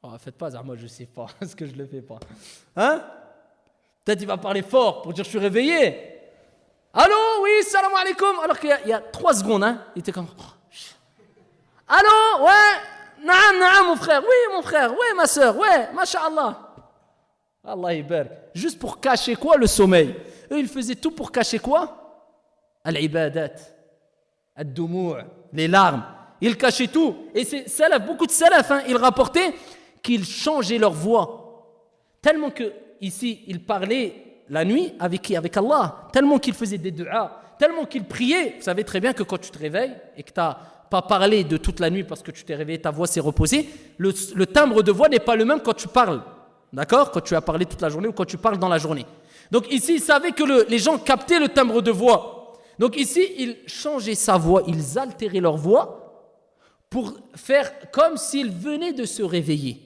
Oh, faites pas ça, moi je sais pas, parce que je le fais pas. Hein? Peut-être il va parler fort pour dire je suis réveillé. Allô, oui, salam alaikum. Alors qu'il y a 3 secondes, hein, il était comme. Allô, ouais, naam, mon frère, ouais, ma soeur, ouais, masha'Allah. Allah ibarak. Juste pour cacher quoi? Le sommeil. Eux, ils faisaient tout pour cacher quoi? Al-ibadat, ad-dumou', les larmes. Ils cachaient tout. Et c'est salaf, beaucoup de salaf, hein, ils rapportaient qu'ils changeaient leur voix. Tellement que ici, ils parlaient la nuit avec qui? Avec Allah. Tellement qu'ils faisaient des du'as, tellement qu'ils priaient. Vous savez très bien que quand tu te réveilles et que tu n'as pas parlé de toute la nuit parce que tu t'es réveillé, ta voix s'est reposée, le timbre de voix n'est pas le même quand tu parles. D'accord? Quand tu as parlé toute la journée ou quand tu parles dans la journée. Donc ici, ils savaient que les gens captaient le timbre de voix. Donc ici, ils changeaient sa voix, ils altéraient leur voix pour faire comme s'ils venaient de se réveiller.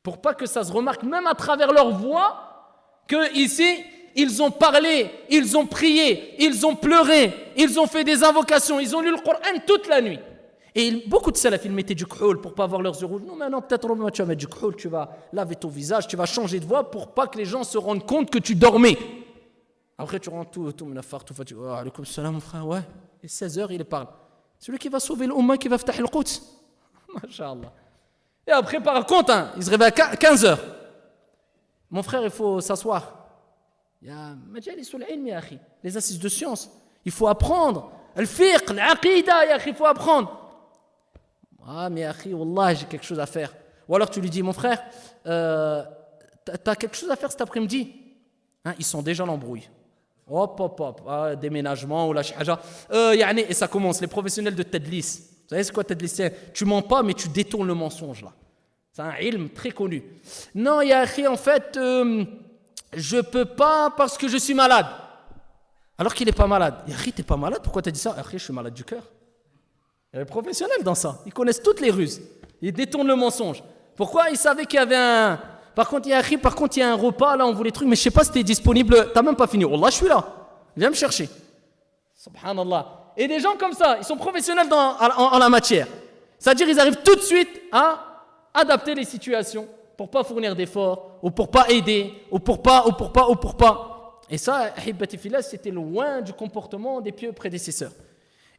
Pour pas que ça se remarque, même à travers leur voix, que ici, ils ont parlé, ils ont prié, ils ont pleuré, ils ont fait des invocations, ils ont lu le Coran toute la nuit. Et beaucoup de salaf, ils mettaient du k'houl pour pas avoir leurs yeux rouges. Non, maintenant, peut-être, tu vas mettre du k'houl, tu vas laver ton visage, tu vas changer de voix pour pas que les gens se rendent compte que tu dormais. Après, tu rentres tout menafar, tout fatigué. Oh, alaykoum salam, mon frère, ouais. Et 16h, il parle. Celui qui va sauver l'Ummah, qui va faire le Quds. Masha'Allah. Et après, par contre, hein, il se réveille à 15h. Mon frère, il faut s'asseoir. Il y a les assises de science. Il faut apprendre. Le fiqh, l'aqida, il faut apprendre. Ah, mais akhi, wallah, j'ai quelque chose à faire. Ou alors tu lui dis, mon frère, t'as quelque chose à faire cet après-midi? Hein, ils sont déjà en embrouille. Hop, déménagement ou la shahaja. Et ça commence, les professionnels de tadlis. Vous savez c'est quoi tadlis? Tu mens pas, mais tu détournes le mensonge là. C'est un ilm très connu. Non, ya akhi, en fait, je peux pas parce que je suis malade. Alors qu'il n'est pas malade. Ya akhi, t'es pas malade? Pourquoi t'as dit ça? Akhi, je suis malade du cœur. Il y a les professionnels dans ça. Ils connaissent toutes les ruses. Ils détournent le mensonge. Pourquoi? Ils savaient qu'il y avait un... Par contre, il y a un repas, là, on voulait trucs, mais je sais pas si c'était disponible. T'as même pas fini. Wallah, je suis là. Viens me chercher. Subhanallah. Et des gens comme ça, ils sont professionnels en la matière. C'est-à-dire qu'ils arrivent tout de suite à adapter les situations pour pas fournir d'efforts, ou pour pas aider, ou pour pas. Et ça, Ahibbati Fillah, c'était loin du comportement des pieux prédécesseurs.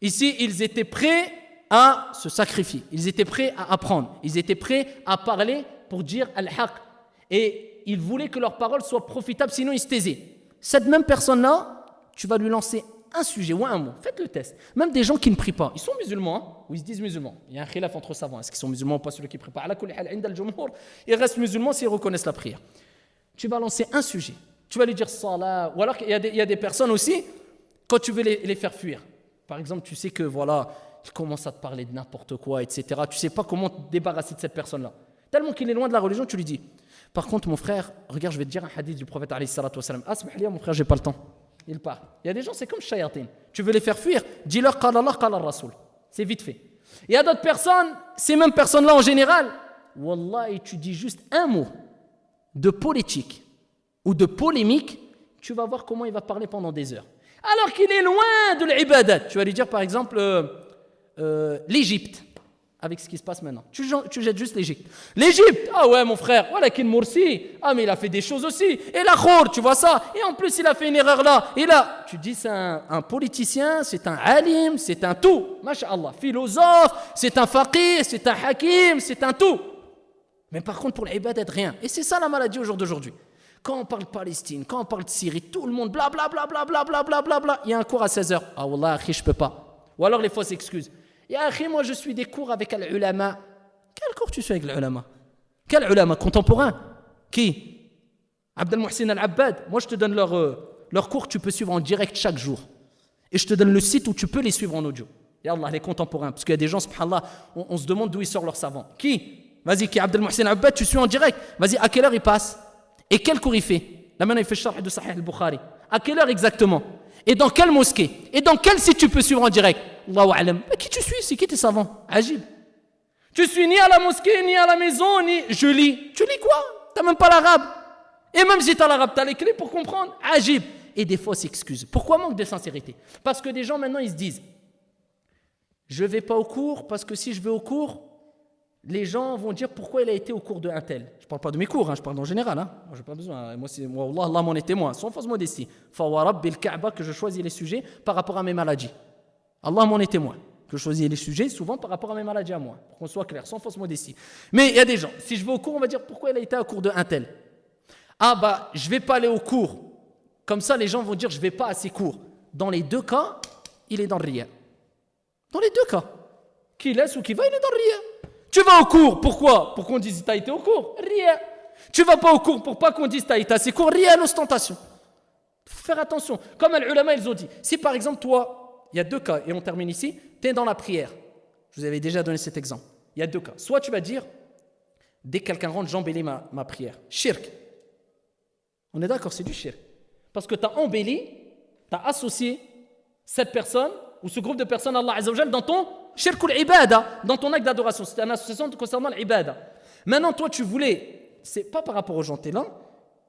Ici, ils étaient prêts à se sacrifier, ils étaient prêts à apprendre, ils étaient prêts à parler pour dire al-haq. Et ils voulaient que leurs paroles soient profitables, sinon ils se taisaient. Cette même personne-là, tu vas lui lancer un sujet ou un mot. Faites le test. Même des gens qui ne prient pas, ils sont musulmans, hein, ou ils se disent musulmans. Il y a un khilaf entre savants. Est-ce qu'ils sont musulmans ou pas ceux qui ne prient pas? Ils restent musulmans s'ils reconnaissent la prière. Tu vas lancer un sujet. Tu vas lui dire salat. Ou alors il y a des personnes aussi, quand tu veux les faire fuir. Par exemple, tu sais que voilà, il commence à te parler de n'importe quoi, etc. Tu ne sais pas comment te débarrasser de cette personne-là. Tellement qu'il est loin de la religion, tu lui dis. Par contre, mon frère, regarde, je vais te dire un hadith du prophète alayhi salatu wa salam. Asmah mon frère, j'ai pas le temps. Il part. Il y a des gens, c'est comme shayatin. Tu veux les faire fuir, dis-leur qala Allah, qala Rasoul. C'est vite fait. Il y a d'autres personnes, ces mêmes personnes-là en général, wallah, tu dis juste un mot de politique ou de polémique, tu vas voir comment il va parler pendant des heures. Alors qu'il est loin de l'ibadat. Tu vas lui dire par exemple l'Égypte, avec ce qui se passe maintenant. Tu jettes juste l'Égypte. L'Égypte, ah ouais mon frère, voilà qu'il Morsi, ah mais il a fait des choses aussi. Et la Khour, tu vois ça. Et en plus il a fait une erreur là. Et là, tu dis c'est un politicien, c'est un alim, c'est un tout. Masha'Allah, philosophe, c'est un faqih, c'est un hakim, c'est un tout. Mais par contre pour l'ibadat, rien. Et c'est ça la maladie au jour d'aujourd'hui. Quand on parle de Palestine, quand on parle de Syrie, tout le monde blablabla, il y a un cours à 16h. Ah wallah, akhi, je peux pas. Ou alors les fausses excuses. Ya akhi, moi je suis des cours avec l'ulama. Quel cours tu suis avec l'ulama? Quel ulama? Contemporain? Qui? Abdel Mohsin Al-Abbad. Moi je te donne leur cours, tu peux suivre en direct chaque jour. Et je te donne le site où tu peux les suivre en audio. Ya Allah, les contemporains. Parce qu'il y a des gens, subhanallah, on se demande d'où ils sortent leurs savants. Qui? Vas-y, qui? Abdel Mohsin Al-Abbad, tu suis en direct. Vas-y, à quelle heure il passe? Et quel cours il fait? Là maintenant il fait Sharh de Sahih al-Bukhari. À quelle heure exactement? Et dans quelle mosquée? Et dans quel site tu peux suivre en direct? Allahu a'lam. Mais qui tu suis? C'est qui tes savants? Ajib. Tu suis ni à la mosquée, ni à la maison, ni... Je lis. Tu lis quoi? T'as même pas l'arabe. Et même si t'as l'arabe, t'as les clés pour comprendre. Ajib. Et des fausses excuses. Pourquoi manque de sincérité? Parce que des gens maintenant ils se disent je vais pas au cours parce que si je vais au cours, les gens vont dire pourquoi il a été au cours de un tel. Je ne parle pas de mes cours, je parle en général. Moi, je n'ai pas besoin. Moi, Allah m'en est témoin, sans fausse modestie. Fawa Rabbil Kaaba, que je choisis les sujets par rapport à mes maladies. Allah m'en est témoin, que je choisis les sujets souvent par rapport à mes maladies à moi, pour qu'on soit clair, sans fausse modestie. Mais il y a des gens, si je vais au cours, on va dire pourquoi il a été au cours de un tel. Ah bah, je ne vais pas aller au cours. Comme ça, les gens vont dire je ne vais pas à ces cours. Dans les deux cas, il est dans le riya. Dans les deux cas. Qui laisse ou qui va, il est dans le riya. Tu vas au cours, pourquoi? Pour qu'on dise t'as été au cours? Rien. Tu vas pas au cours pour pas qu'on dise t'as été à ces cours? Rien, l'ostentation. Faut faire attention. Comme les ulama, ils ont dit. Si par exemple, toi, il y a deux cas, et on termine ici, tu es dans la prière. Je vous avais déjà donné cet exemple. Il y a deux cas. Soit tu vas dire, dès que quelqu'un rentre, j'embellis ma prière. Shirk. On est d'accord, c'est du shirk. Parce que tu as embelli, tu as associé cette personne, ou ce groupe de personnes, Allah Azza wa Jal, dans ton shirkul ibada, dans ton acte d'adoration. C'est une association concernant l'ibada. Maintenant, toi, tu voulais, c'est pas par rapport aux gens, t'es là,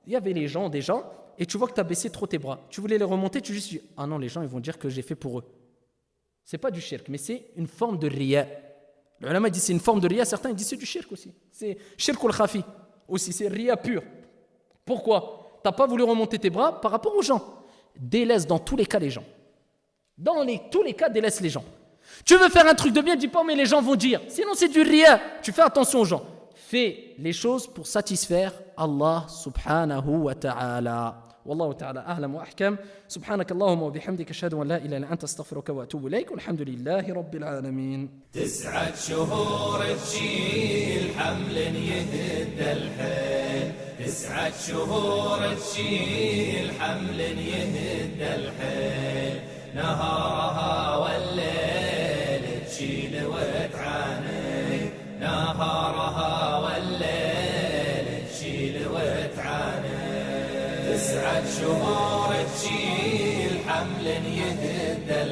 il y avait les gens déjà, et tu vois que tu as baissé trop tes bras. Tu voulais les remonter, tu juste dis, ah non, les gens, ils vont dire que j'ai fait pour eux. C'est pas du shirk, mais c'est une forme de riya. Le ulama dit c'est une forme de riya, certains disent c'est du shirk aussi. C'est shirkul khafi aussi, c'est riya pur. Pourquoi? Tu n'as pas voulu remonter tes bras par rapport aux gens. Délaisse dans tous les cas les gens. Dans tous les cas, délaisse les gens. Tu veux faire un truc de bien, dis pas mais les gens vont dire. Sinon c'est du riya. Tu fais attention aux gens. Fais les choses pour satisfaire Allah subhanahu wa ta'ala. والله تعالى أعلم وأحكم سبحانك اللهم وبحمدك أشهد أن لا إله إلا أنت أستغفرك وأتوب إليك والحمد لله رب العالمين 9 شهور تشيل حمل يهد الحيل 9 شهور تشيل حمل يهد الحيل نهارها والليل تشيل وتعاني نهارها والليل تشيل وتعاني 9 شهور تشيل حمل يهد